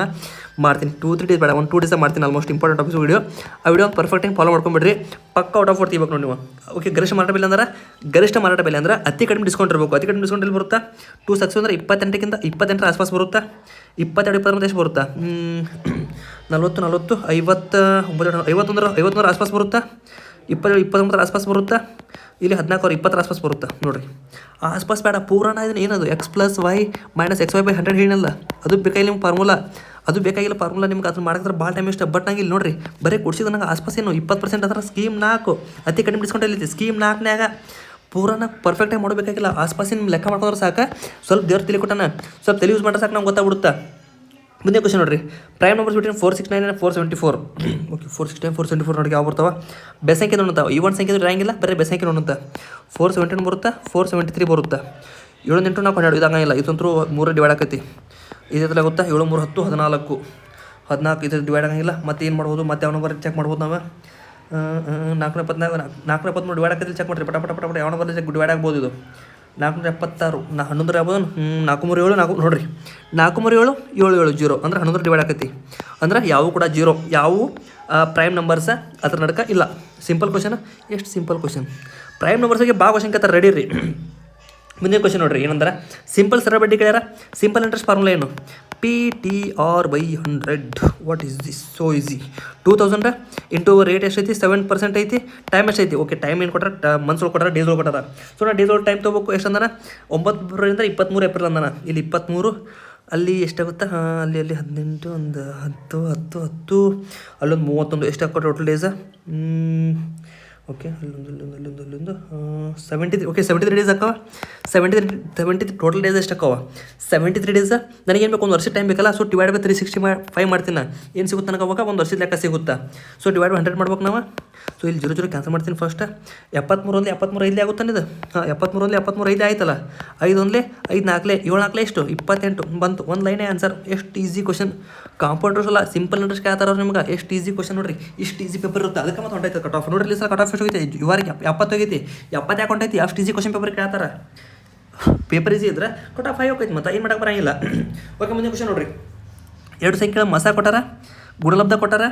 ಮಾಡ್ತೀನಿ 2-3 ಡೇಸ್ ಬೇಡ, 1-2 ಡೇಸ್ ಮಾಡ್ತೀನಿ. Almost important topics video. ಆ ವಿಡಿಯೋ ಪರ್ಫೆಕ್ಟಾಗಿ ಫಾಲೋ ಮಾಡ್ಕೊಂಡ್ಬಿಡ್ರಿ. ಪಕ್ಕ ಔಟ್ ಆಫ್ ಕೊಡ್ತೀವಿ ನೋಡಿ ನೀವು. ಓಕೆ ಗರಿಷ್ಠ ಮಾರಾಟ ಬೆಲೆ ಅಂದ್ರೆ ಅತಿ ಕಡಿಮೆ ಡಿಸ್ಕೌಂಟ್ ಇರಬೇಕು. ಅತಿ ಕಡಿಮೆ ಡಿಸ್ಕೌಂಟ್ ಎಲ್ಲಿ ಬರುತ್ತಾ? 2 ಸಕ್ಸಸ್ ಅಂದ್ರೆ 28 ಆಸ್ಪಾಸ್ ಬರುತ್ತಾ? 22 23 ಎಷ್ಟು ಬರುತ್ತಾ? 40 40 50 51 ಆಸ್ಪಾಸ್ ಬರುತ್ತಾ? 27 29 ಆಸ್ಪಾಸ್ ಬರುತ್ತಾ? ಇಲ್ಲಿ 14 20 ಆಸ್ಪಾಸ್ ಬರುತ್ತಾ? ನೋಡಿರಿ ಆಸ್ಪಾಸ್ ಬೇಡ, ಪೂರಾಣ ಇದನ್ನು ಏನದು x + y - xy/100 ಹೇಳಿನಲ್ಲ, ಅದು ಬೇಕಾಗಿಲ್ಲ ನಿಮ್ಗೆ ಫಾರ್ಮುಲಾ. ನಿಮ್ಗೆ ಅದನ್ನ ಮಾಡಿದ್ರೆ ಭಾಳ ಟೈಮ್ ಇಷ್ಟ. ಬಟ್ ನಂಗೆ ಇಲ್ಲಿ ನೋಡಿರಿ ಬರೀ ಕೊಡ್ಸಿದ ನಂಗೆ ಆಸ್ಪಾಸ್ ಏನು 20% ಅದರ ಸ್ಕೀಮ್ 4 ಅತಿ ಕಡಿಮೆ ಡಿಸ್ಕೌಂಟ್ ಎಲ್ಲಿದೆ? ಸ್ಕೀಮ್ 4ನ್ಯಾಗ ಪೂರನ ಪರ್ಫೆಕ್ಟಾಗಿ ಮಾಡಬೇಕಾಗಿಲ್ಲ, ಆಸ್ಪಾಸಿನ ಲೆಕ್ಕ ಮಾಡ್ಕೊಂಡ್ರೆ ಸಾಕು, ಸ್ವಲ್ಪ ದೇವ್ರ ತಲೆ ಕೊಟ್ಟಾನ, ಸ್ವಲ್ಪ ತಲೆ ಯೂಸ್ ಮಾಡ್ರೆ ಸಾಕು ನಮ್ಗೆ ಗೊತ್ತಾಗ್ಬಿಡುತ್ತಾ. ಮುಂದೆ ಕ್ವಶನ್ ನೋಡಿರಿ, prime numbers between 469 and 474. Okay 469 474 ನೋಡಿ ಯಾವ ಬರ್ತಾವ, ಬೆಸಂಖ್ಯೆ ನೋಡ್ತಾವೆ. ಈ ಒಂದು ಸಂಖ್ಯೆ ಇರಂಗಿಲ್ಲ, ಬರೀ ಬೆಸಂಖ್ಯೆ ನೋಡುತ್ತಾ. 417 ಬರುತ್ತಾ, 473 ಬರುತ್ತಾ, 7 8 4 12 ಇದಂಗಿಲ್ಲ, ಇದಂತರೂ 3 ಡಿವೈಡ್ ಆಕೈತಿ. ಇದೆಲ್ಲ ಗೊತ್ತಾ, 7 3 10 14 14 ಇದು ಡಿವೈಡ್ ಆಗಂಗಿಲ್ಲ. ಮತ್ತೆ ಏನು ಮಾಡ್ಬೋದು, ಮತ್ತೆ ಯಾವ ನಂಬರ್ ಚೆಕ್ ಮಾಡ್ಬೋದು ನಾವು, 474 ಡಿವೈಡ್ ಆಕೈತಿ ಚೆಕ್ ಮಾಡಿರಿ, ಪಟ ಪಟ ಪಟ ಪಟ ಯಾವ ನಂಬರ್ ಡಿವೈಡ್ ಆಗ್ಬೋದು. ಇದು 476 11 ಆಗ್ಬೋದು, 4 3 7 4 ನೋಡಿರಿ, 4 3 7 7 7 0 ಅಂದ್ರೆ 11 ಡಿವೈಡ್ ಆಕೈತಿ. ಅಂದ್ರೆ ಯಾವು ಕೂಡ ಜೀರೋ, ಯಾವು ಪ್ರೈಮ್ ನಂಬರ್ಸ ಅದ್ರ ನಡ್ಕ ಇಲ್ಲ. ಸಿಂಪಲ್ ಕ್ವಶನ್, ಎಷ್ಟು ಸಿಂಪಲ್ ಕ್ವಶನ್. ಪ್ರೈಮ್ ನಂಬರ್ಸಿಗೆ ಭಾಳ ಕ್ವಶನ್ ಕೇಳ್ತಾರೆ, ರೆಡಿ ರೀ. ಮುಂದಿನ ಕ್ವಶನ್ ನೋಡಿರಿ, ಏನಂದ್ರೆ ಸಿಂಪಲ್ ಸರಳ ಬಡ್ಡಿ ಕೇಳ್ಯಾರ. ಸಿಂಪಲ್ ಇಂಟ್ರೆಸ್ಟ್ ಫಾರ್ಮುಲಾ ಏನು, PTR/100. What is this, so easy. 2000 into rate ಎಷ್ಟೈತಿ, 7% ಐತಿ. ಟೈಮ್ ಎಷ್ಟೈತಿ, ಓಕೆ ಟೈಮ್ ಏನು ಕೊಟ್ಟಾರ, ಮಂತ್ಸ್ ಒಳಗೆ ಕೊಟ್ಟಾರ, ಡೇಸ್ ಒಳಗೆ ಕೊಟ್ಟಾರ. ಸೊ ನಾ ಡೇಸ್ ಒಳಗೆ ಟೈಮ್ ತೊಗೋಬೇಕು. ಎಷ್ಟು ಅಂದಾನ, 9 ಫೆಬ್ರವರಿಯಿಂದ 23 ಏಪ್ರಿಲ್ ಅಂದಾನ. ಇಲ್ಲಿ 23, ಅಲ್ಲಿ ಎಷ್ಟಾಗುತ್ತಾ, ಅಲ್ಲಿ 18 ಒಂದು 10 10 10 ಅಲ್ಲೊಂದು 31 ಎಷ್ಟಾಗ ಟೋಟಲ್ ಡೇಸ. ಓಕೆ ಅಲ್ಲೊಂದು 73. ಓಕೆ 73 ಡೇಸ್ ಅಕ್ಕವ. 73 ಟೋಟಲ್ ಡೇಸ್ ಎಷ್ಟು ಅಕ್ಕವ, 73 ಡೇಸ್. ನನಗೇನು ಬೇಕು, ಒಂದು ವರ್ಷದ ಟೈಮ್ ಬೇಕಲ್ಲ. ಸೊ ಡಿವೈಡ್ ಬೈ 365 ಮಾಡ್ತೀನಿ. ಏನು ಸಿಗುತ್ತೆ ನನಗೆ ಅವಾಗ, ಒಂದು ವರ್ಷದ ಲೆಕ್ಕ ಸಿಗುತ್ತಾ. ಸೊ ಡಿವೈಡ್ ಬೈ 100 ಮಾಡ್ಬೇಕು ನಾವು. ಸೊ ಇಲ್ಲಿ 0 0 ಕ್ಯಾನ್ಸಲ್ ಮಾಡ್ತೀನಿ ಫಸ್ಟ್. 73 1 73 5 ಆಗುತ್ತಾನೆ ಇದು. 73 1 73 5 ಆಯ್ತಲ್ಲ. 5 1 5 4 7 4 ಎಷ್ಟು 28 ಬಂತು. ಒಂದು ಲೈನೇ ಆನ್ಸರ್. ಎಷ್ಟು ಈಸಿ ಕ್ವಶನ್. ಕಾಂಪೌಂಡರ್ಸ್ ಅಲ್ಲ, ಸಿಂಪಲ್ ಇಂಟ್ರೆಸ್ಟ್ ಕೇಳ್ತಾರ ನಿಮ್ಗೆ. ಎಷ್ಟು ಈಸಿ ಕ್ವಶನ್ ನೋಡ್ರಿ, ಇಷ್ಟು ಈಸಿ ಪೇಪರ್ ಇರುತ್ತೆ. ಅದಕ್ಕೆ ಮತ್ತೆ ಹೊಂಟೈತೆ ಕಟ್ ಆಫ್. ನೋಡ್ರಿ ಸರ್ ಕಟ್ ಆಫ್ ಎಷ್ಟು ಹೋಗೈತೆ, ಇವಾರಿಗೆ 70 ಹೋಗೈತಿ. 70 ಯಾಕೆ ಹೊಂಟೈತಿ, ಅಷ್ಟು ಈಸಿ ಕ್ವಶನ್ ಪೇಪರ್ ಕೇಳ್ತಾರೆ. ಪೇಪರ್ ಈಸಿ ಇದ್ರೆ ಕಟ್ ಆಫ್ 5 ಹೋಗೈತಿ, ಮತ್ತೆ ಏನು ಮಾಡಕ್ಕೆ ಬರಂಗಿಲ್ಲ. ಓಕೆ ಮುಂದಿನ ಕ್ವಶನ್ ನೋಡ್ರಿ, 2 ಸಂಖ್ಯೆಗಳ ಮಸ ಕೊಟ್ಟಾರ, ಗುಣಲಬ್ಧ ಕೊಟ್ಟಾರ,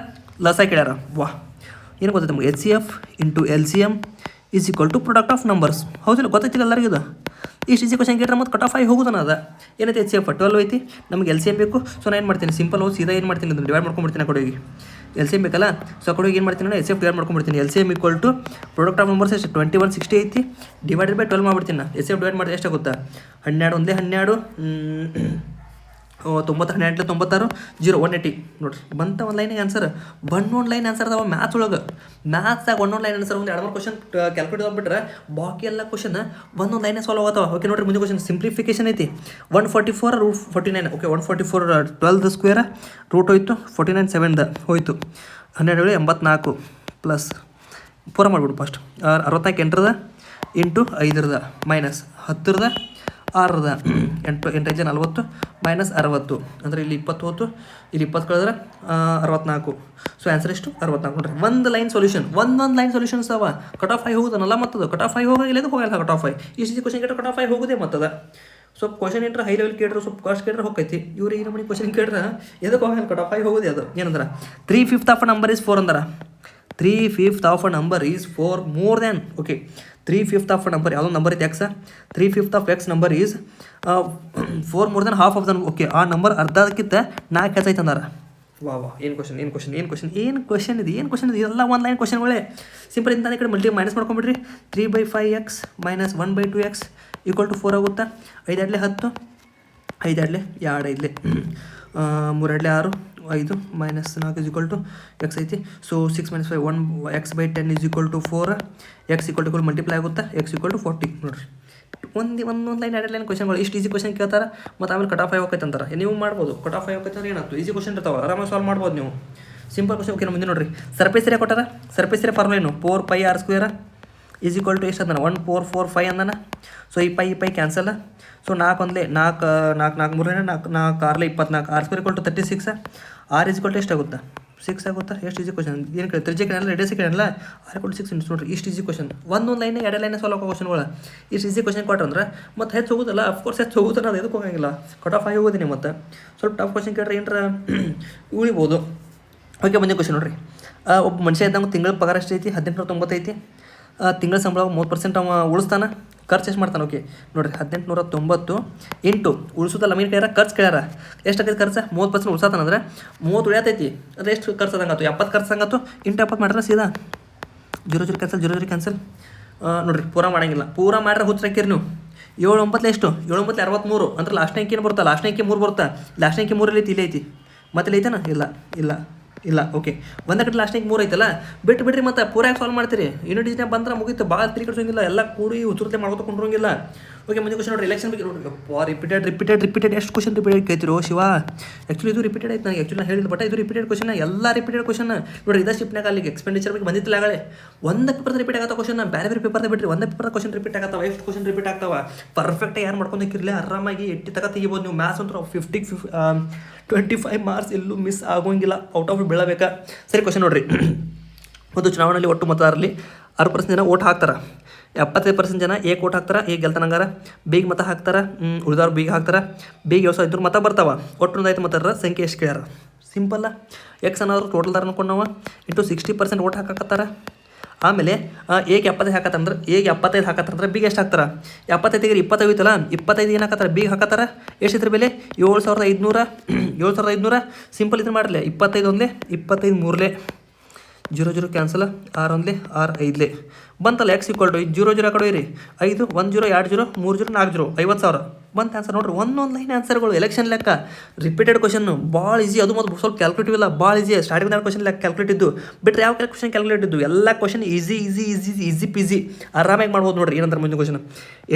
ಲಸ ಕೇಳ್ಯಾರ. ವಾಹ್, ಏನು ಗೊತ್ತೈತೆ ನಮ್ಗೆ, HCF into LCM is equal to product of numbers. ಹೌದಿಲ್ಲ, ಗೊತ್ತೈತಿಲ್ಲ ಎಲ್ಲರಿಗೂ ಇದು. ಇಷ್ಟು ಈಸಿ ಕ್ವಶನ್ ಕೇಳ್ರೆ ಮತ್ತು ಕಟ್ ಆಫ್ 5 ಹೋಗೋದನ್ನ ಅದ. ಏನೈತೆ, HCF 12 ಐತಿ, ನಮಗೆ LCM ಬೇಕು. ಸೊ ನಾನು ಏನು ಮಾಡ್ತೀನಿ, ಸಿಂಪಲ್ ಹೋಗಿ ಸೀದಾ ಏನು ಮಾಡ್ತೀನಿ, ಅದನ್ನು ಡಿವೈಡ್ ಮಾಡ್ಕೊಂಡ್ಬಿಡ್ತೀನಿ. ಆ ಕಡೆ ಹೋಗಿ LCM ಬೇಕಲ್ಲ. ಸೊ ಆ ಕಡೆ ಹೋಗಿ ಏನು ಮಾಡ್ತೀನಿ, ನಾನು HCF ಡಿವೈಡ್ ಮಾಡ್ಕೊಂಡ್ಬಿಡ್ತೀನಿ. LCM equal to product of numbers ಎಷ್ಟು 2160 ಐತಿ, ಡಿವೈಡೆಡ್ ಬೈ 12 ಮಾಡ್ಬಿಡ್ತೀನಿ ನಾನು. HCF ಡಿವೈಡ್ ಮಾಡಿದ್ರೆ ಎಷ್ಟಾಗುತ್ತಾ, 12 1 12 90 12 96 0 180 ನೋಡಿರಿ ಬಂತ. ಒಂದು ಲೈನಿಗೆ ಆನ್ಸರ್, ಒಂದು ಲೈನ್ ಆನ್ಸರ್ ಅದಾವ ಮ್ಯಾಥ್ಸ್ ಒಳಗೆ. ಮ್ಯಾಥ್ಸಾಗ ಒಂದು ಲೈನ್ ಆನ್ಸರ್, ಒಂದು 2 3 ಕ್ವಶನ್ ಕ್ಯಾಲ್ಕುಲೇಟ್ ಆಗ್ಬಿಟ್ರೆ ಬಾಕಿ ಎಲ್ಲ ಕ್ವಶನ್ ಒಂದೊಂದು ಲೈನೇ ಸಾಲ್ವ್ ಆಗತ್ತವ. ಓಕೆ ನೋಡಿರಿ ಮುಂದೆ ಕ್ವಶನ್ ಸಿಂಪ್ಲಿಫಿಕೇಶನ್ ಐತಿ. 144 √49. ಓಕೆ 144 12 ಸ್ಕ್ವೇರ್ ರೂಟ್ ಹೋಯ್ತು, 49 7 ಹೋಯ್ತು, 12 84 ಪ್ಲಸ್ ಪೂರ ಮಾಡಿಬಿಡು ಫಸ್ಟ್. 64 8ರದ ಇಂಟು 5ರದ ಮೈನಸ್ 10ರದ 6ರದ 8 8 40 ಮೈನಸ್ 60 ಅಂದರೆ ಇಲ್ಲಿ 20 ಹೋಯ್ತು, ಇಲ್ಲಿ 20 ಕಳೆದ್ರೆ 64. ಸೊ ಆನ್ಸರ್ ಎಷ್ಟು 64 ನೋಡ್ರಿ. ಒಂದು ಲೈನ್ ಸೊಲ್ಯೂಷನ್, ಒಂದೊಂದು ಲೈನ್ ಸೊಲ್ಯೂಷನ್ಸ್ ಅವ. ಕಟ್ ಆಫ್ 5 ಹೋಗುದನಲ್ಲ ಮತ್ತದು, ಕಟ್ ಆಫ್ 5 ಹೋಗಿಲ್ಲ, ಇದು ಹೋಗಲ್ಲ ಕಟ್ ಆಫ್ 5. ಇಷ್ಟು ಕ್ವಶನ್ ಕೇಳ್ರೆ ಕಟ್ ಆಫ್ 5 ಹೋಗುದೇ ಮತ್ತದ. ಸ್ವಲ್ಪ ಕ್ವಶನ್ ಏನ್ರ ಹೈ ಲೆವೆಲ್ ಕೇಳ್ರೆ, ಸ್ವಲ್ಪ ಕಾಸ್ಟ್ ಕೇಳ್ರೆ ಹೋಗೈತಿ. ಇವ್ರು ಈ ನಮ್ಮನೆ ಕ್ವಶನ್ ಕೇಳ್ರೆ ಎದಕ್ಕೆ ಹೋಗಲ್ಲ, ಕಟ್ ಆಫ್ 5 ಹೋಗುದೇ. ಅದು ಏನಂದ್ರೆ 3/5 ಆಫ್ ಅ ನಂಬರ್ ಈಸ್ 4 ಅಂದಾರ. 3/5 of a number is 4 more than. Okay 3/5 of number ಯಾವುದೋ ನಂಬರ್ ಐತೆ X, 3/5 of X number is 4 more than half of the. Okay ಆ ನಂಬರ್ ಅರ್ಧಕ್ಕಿಂತ 4 ಹೆಚ್ಚೈತೆ ಅಂದಾರ. ವಾ ಏನು ಕ್ವಶನ್ ಇದು ಎಲ್ಲ ಒಂದು ಲೈನ್ ಕ್ವಶನ್ಗಳೇ. ಸಿಂಪಲ್ ಇಂತ ಈ ಕಡೆ ಮಲ್ಟಿ ಮೈನಸ್ ಮಾಡ್ಕೊಂಬಿಡ್ರಿ. 3/5x minus 1/2x equal to 4 ಆಗುತ್ತಾ. 5 2 10, 5 2 2 5 3 2 6 5 minus 4 is equal to X ಐತಿ. So 6 - 5 1 x/10 is equal to 4. X equal to multiply ಆಗುತ್ತಾ, ಎಕ್ಸ್ ಈಕ್ವಲ್ ಟು 40 ನೋಡಿರಿ. ಒಂದೊಂದು ಲೈನ್ 2 ಲೈನ್ ಕ್ವಶನ್ಗಳು. ಇಷ್ಟು ಈಸಿ ಕ್ವಶನ್ ಕೇಳ್ತಾರೆ, ಮತ್ತು ಆಮೇಲೆ ಕಟ್ ಆಫ್ 5 ಹೋಗೈತೆ ಅಂತಾರೆ. ನೀವು ಮಾಡ್ಬೋದು. ಕಟ್ ಆಫ್ 5 ಹೋಗೈತೆ ಅಂದ್ರೆ ಏನಾಯ್ತು, ಈಸಿ ಕ್ವಶನ್ ಇರ್ತಾವೆ, ಆರಾಮಾಗಿ ಸಾಲ್ವ್ ಮಾಡ್ಬೋದು ನೀವು. Simple question. ಓಕೆ ಮುಂದೆ ನೋಡಿರಿ, ಸರ್ಫೇಸ್ ಏರಿಯಾ ಕೊಟ್ಟಾರ. ಸರ್ಫೇಸ್ ಏರಿಯಾ ಫಾರ್ಮುಲಾ ಏನು, 4πr² ಈಸ್ ಈಕ್ವಲ್ ಟು ಎಷ್ಟು ಅಂದಾನ, 1445 ಅಂದಾನ. ಸೊ ಈ pi cancel. So 4 1 4 4 4 3 4 4 24. r² equal to 36. r is equal to ಎಷ್ಟಾಗುತ್ತಾ, 6 ಆಗುತ್ತಾ. ಎಷ್ಟು ಈಸಿ ಕ್ವಶನ್. ಏನು ಕೇಳಿ ತ್ರಿಜ್ಯ ಕೇಳಲ್ಲ, ರೇಡಿಯಸ್ ಕೇಳಲ್ಲ. r ಈಕ್ವಲ್ ಟು 6 ನೋಡಿರಿ. ಇಷ್ಟು ಈಸಿ ಕ್ವಶನ್. ಒಂದೊಂದು ಲೈನ್ 2 ಲೈನ್ ಸಾಲ್ವ್ ಆಗೋ ಕ್ವಶನ್ಗಳು. ಇಷ್ಟು ಈಸಿ ಕ್ವಶನ್ ಕೊಟ್ರಂದ್ರೆ ಮತ್ತೆ ಹೆಚ್ಚು ಹೋಗೋದಲ್ಲ. ಅಫ್ಕೋರ್ಸ್ ಹೆಚ್ಚು ಹೋಗೋದನ್ನ ಅದು ಎದಕ್ಕೆ ಹೋಗಂಗಿಲ್ಲ, ಕಟ್ ಆಫ್ 5 ಹೋಗೋದಿನಿ. ಮತ್ತು ಸ್ವಲ್ಪ ಟಫ್ ಕ್ವಶನ್ ಕೇಳ್ರೆ ಏನರ ಉಳಿಬೋದು. ಓಕೆ ಮುಂದೆ ಕ್ವಶನ್ ನೋಡಿರಿ. ಒಬ್ಬ ಮನುಷ್ಯ ಇದ್ದಂಗೆ ತಿಂಗಳ ಪಗಾರ ಎಷ್ಟು ಐತಿ, 1890 ಐತಿ. ತಿಂಗಳ ಸಂಬಳ 30% ಅವ ಉಳಿಸ್ತಾನೆ. ಖರ್ಚು ಎಷ್ಟು ಮಾಡ್ತಾನೆ. ಓಕೆ ನೋಡಿರಿ 1890 ಇಂಟು ಉಳಿಸೋದಲ್ಲ ಮೀನು ಕೇಳ್ಯಾರ, ಖರ್ಚು ಕೇಳ್ಯಾರ. ಎಷ್ಟಾಗೈತೆ ಖರ್ಚು, 30% ಉಳಿಸತ್ತಾನಂದ್ರೆ 30 ಉಳಿಯತೈತಿ. ಅದು ಎಷ್ಟು ಖರ್ಚು ಅದಂಗಾತು, 70 ಖರ್ಚು ಹಂಗಾತು. ಇಂಟು 70 ಮಾಡ್ರೆ ಸೀದಾ 0 0 ಕ್ಯಾನ್ಸಲ್, 0 0 ಕ್ಯಾನ್ಸಲ್. ನೋಡಿರಿ ಪೂರ ಮಾಡಂಗಿಲ್ಲ. ಪೂರ ಮಾಡ್ರೆ ಹುಚ್ಚಾಕಿರಿ ನೀವು. 7 9 ಎಷ್ಟು, 7 9 63 ಅಂದ್ರೆ ಲಾಸ್ಟ್ ಅಂಕಿ ಏನು ಬರುತ್ತಾ, ಲಾಸ್ಟ್ ಅಂಕಿ 3 ಬರುತ್ತಾ. ಲಾಸ್ಟ್ ಅಂಕಿ 3 ಐತಿ, ಇಲ್ಲಿ ಐತಿ. ಮತ್ತೆ ಇಲ್ಲಿ ಐತೇನ, ಇಲ್ಲ ಇಲ್ಲ ಇಲ್ಲ ಓಕೆ ಒಂದೇ ಕಡೆ ಲಾಸ್ಟಿಗೆ 3 ಐತಲ್ಲ ಬಿಡ್ರಿ ಮತ್ತೆ ಪೂರಾಗಿ ಸಾಲ್ವ್ ಮಾಡ್ತೀರಿ ಯೂನಿಟ್ ಡಿಜಿಟ್ನ ಬಂದ್ರೆ ಮುಗೀತು ಭಾಳ ತಿಳಿ ಕಟ್ಸೋಂಗಿಲ್ಲ ಎಲ್ಲ ಕೂಡಿ ಉತ್ತರತೆ ಮಾಡ್ಕೊತ ಕೊಂಡಿರೋಂಗಿಲ್ಲ ಓಕೆ ಮುಂದೆ ಕ್ವಶನ್ ನೋಡ್ರಿ ಎಲೆಕ್ಷನ್ ಬಗ್ಗೆ ನೋಡ್ರಿ ರಿಪೀಟೆಡ್ ಎಷ್ಟು ಕ್ವಶನ್ ರಿಪೀಟೆಡ್ ಕೇಳ್ತಿರೋ ಶಿವ ಆ್ಯಕ್ಚುಲಿ ಇದು ರಿಪೀಟೆಡ್ ಆಯ್ತು ನನಗೆ ಆ್ಯಕ್ಚುಲಿ ಹೇಳಿದ ಬಟ್ ಇದು ರಿಪೀಟೆಡ್ ಕ್ವಶನ್ ಎಲ್ಲ ರಿಪೀಟೆಡ್ ಕ್ವಶನ್ ನೋಡ್ರಿ ಇದೇ ಶಿಪ್ನಾಗ ಅಲ್ಲಿಗೆ ಎಕ್ಸ್ಪೆಂಡಿಚರ್ ಬಗ್ಗೆ ಬಂದಿತ್ತಿಲ್ಲ ಆಗಲೇ ಒಂದು ಪೇಪರ್ ರಿಪೀಟ್ ಆಗತ್ತ ಕ್ವಶನ್ ಬೇರೆ ಪೇಪರ್ದ ಬಿಟ್ರಿ ಒಂದೇ ಪೇಪರ್ ಕ್ವಶನ್ ರಿಪೀಟ್ ಆಗತ್ತವ ಎಷ್ಟು ಕ್ವಶನ್ ರಿಪೀಟ್ ಆಗ್ತಾವ ಪರ್ಫೆಕ್ಟಾಗಿ ಯಾರು ಮಾಡ್ಕೊಂಡು ಹೋಗಿರಲಿ ಆರಾಮಾಗಿ 80 ತನಕ ತೆಗಿಬೋದು ನೀವು ಮ್ಯಾಥ್ಸ್ ಅಂತೂ 25 ಮಾರ್ಕ್ಸ್ ಎಲ್ಲೂ ಮಿಸ್ ಆಗೋಂಗಿಲ್ಲ ಔಟ್ ಆಫ್ ಬೀಳಬೇಕಾ ಸರಿ ಕ್ವಶನ್ ನೋಡ್ರಿ ಒಂದು ಚುನಾವಣೆಯಲ್ಲಿ ಒಟ್ಟು ಮತದಾರರಲ್ಲಿ 6% ಜನ ಓಟ್ ಹಾಕ್ತಾರೆ 75% ಜನ ಎ ಓಟ್ ಹಾಕ್ತಾರೆ ಎ ಗೆಲ್ತಾನಂಗಾರ ಬಿಗೆ ಮತ ಹಾಕ್ತಾರೆ ಉಳಿದವ್ರು ಬಿಗೆ ಹಾಕ್ತಾರೆ ಬಿಗೆ 7500 ಮತ ಬರ್ತಾವ ಒಟ್ಟು 105 ಮತದಾರರ ಸಂಖ್ಯೆ ಎಷ್ಟು ಕೇಳ್ಯಾರ ಸಿಂಪಲ್ಲ ಎಕ್ಸ್ ಅನ್ನೋರು ಟೋಟಲ್ದಾರ ಅನ್ಕೊಂಡವ ಇಂಟು 60% ಓಟ್ ಹಾಕತ್ತಾರ ಆಮೇಲೆ ಎಗೆ 75 ಹಾಕತ್ತಂದ್ರೆ ಎಗೆ 75 ಹಾಕತ್ತಂದ್ರೆ ಬಿಗೆ ಎಷ್ಟು ಹಾಕ್ತಾರೆ 75ಗೆ 25 ಐತಲ್ಲ 25 ಏನು ಹಾಕತ್ತಾರೆ ಬಿಗೆ ಹಾಕತ್ತಾರ ಎಷ್ಟು ಇದ್ರ ಬೆಲೆ 7500 ಸಿಂಪಲ್ ಇದನ್ನು ಮಾಡಲಿ 25 ಒಂದ್ಲೆ 25 ಮೂರಲೆ 0 ಕ್ಯಾನ್ಸಲ್ 6 ಒಂದ್ಲೆ 6 5ಲೆ ಬಂತಲ್ಲ ಎಕ್ಸ್ ಈಕ್ವಲ್ ಟು 0 ಕಡೆ ಇರಿ 5 1 0 2 0 3 0 4 0 50,000 ಬಂತು ಆನ್ಸರ್ ನೋಡ್ರಿ ಒಂದೊಂದು ಲೈನ್ ಆನ್ಸರ್ಗಳು ಎಲೆಕ್ಷನ್ ಲೆಕ್ಕ ರಿಪೀಟೆಡ್ ಕ್ವಶನ್ ಭಾಳ ಈಸಿ ಅದು ಮತ್ತು ಸ್ವಲ್ಪ ಕ್ಯಾಲ್ಕುಲೇಟಿವ್ ಇಲ್ಲ ಭಾಳ ಈಸಿ ಸ್ಟಾರ್ಟಿಂಗ್ ಕ್ವಶನ್ ಲೆಕ್ಕ ಕ್ಯಾಲ್ಕುಲೇಟ್ ಇದ್ದು ಬಿಟ್ಟರೆ ಯಾವ ಕ್ವಶನ್ ಕ್ಯಾಲ್ಕುಲೇಟ್ ಇದ್ದು ಎಲ್ಲ ಕ್ವಶನ್ ಈಸಿ ಪಿಸಿ ಆರಾಮಾಗಿ ಮಾಡ್ಬೋದು ನೋಡ್ರಿ ಏನಂತಾರೆ ಮುಂದಿನ ಕ್ವಶನ್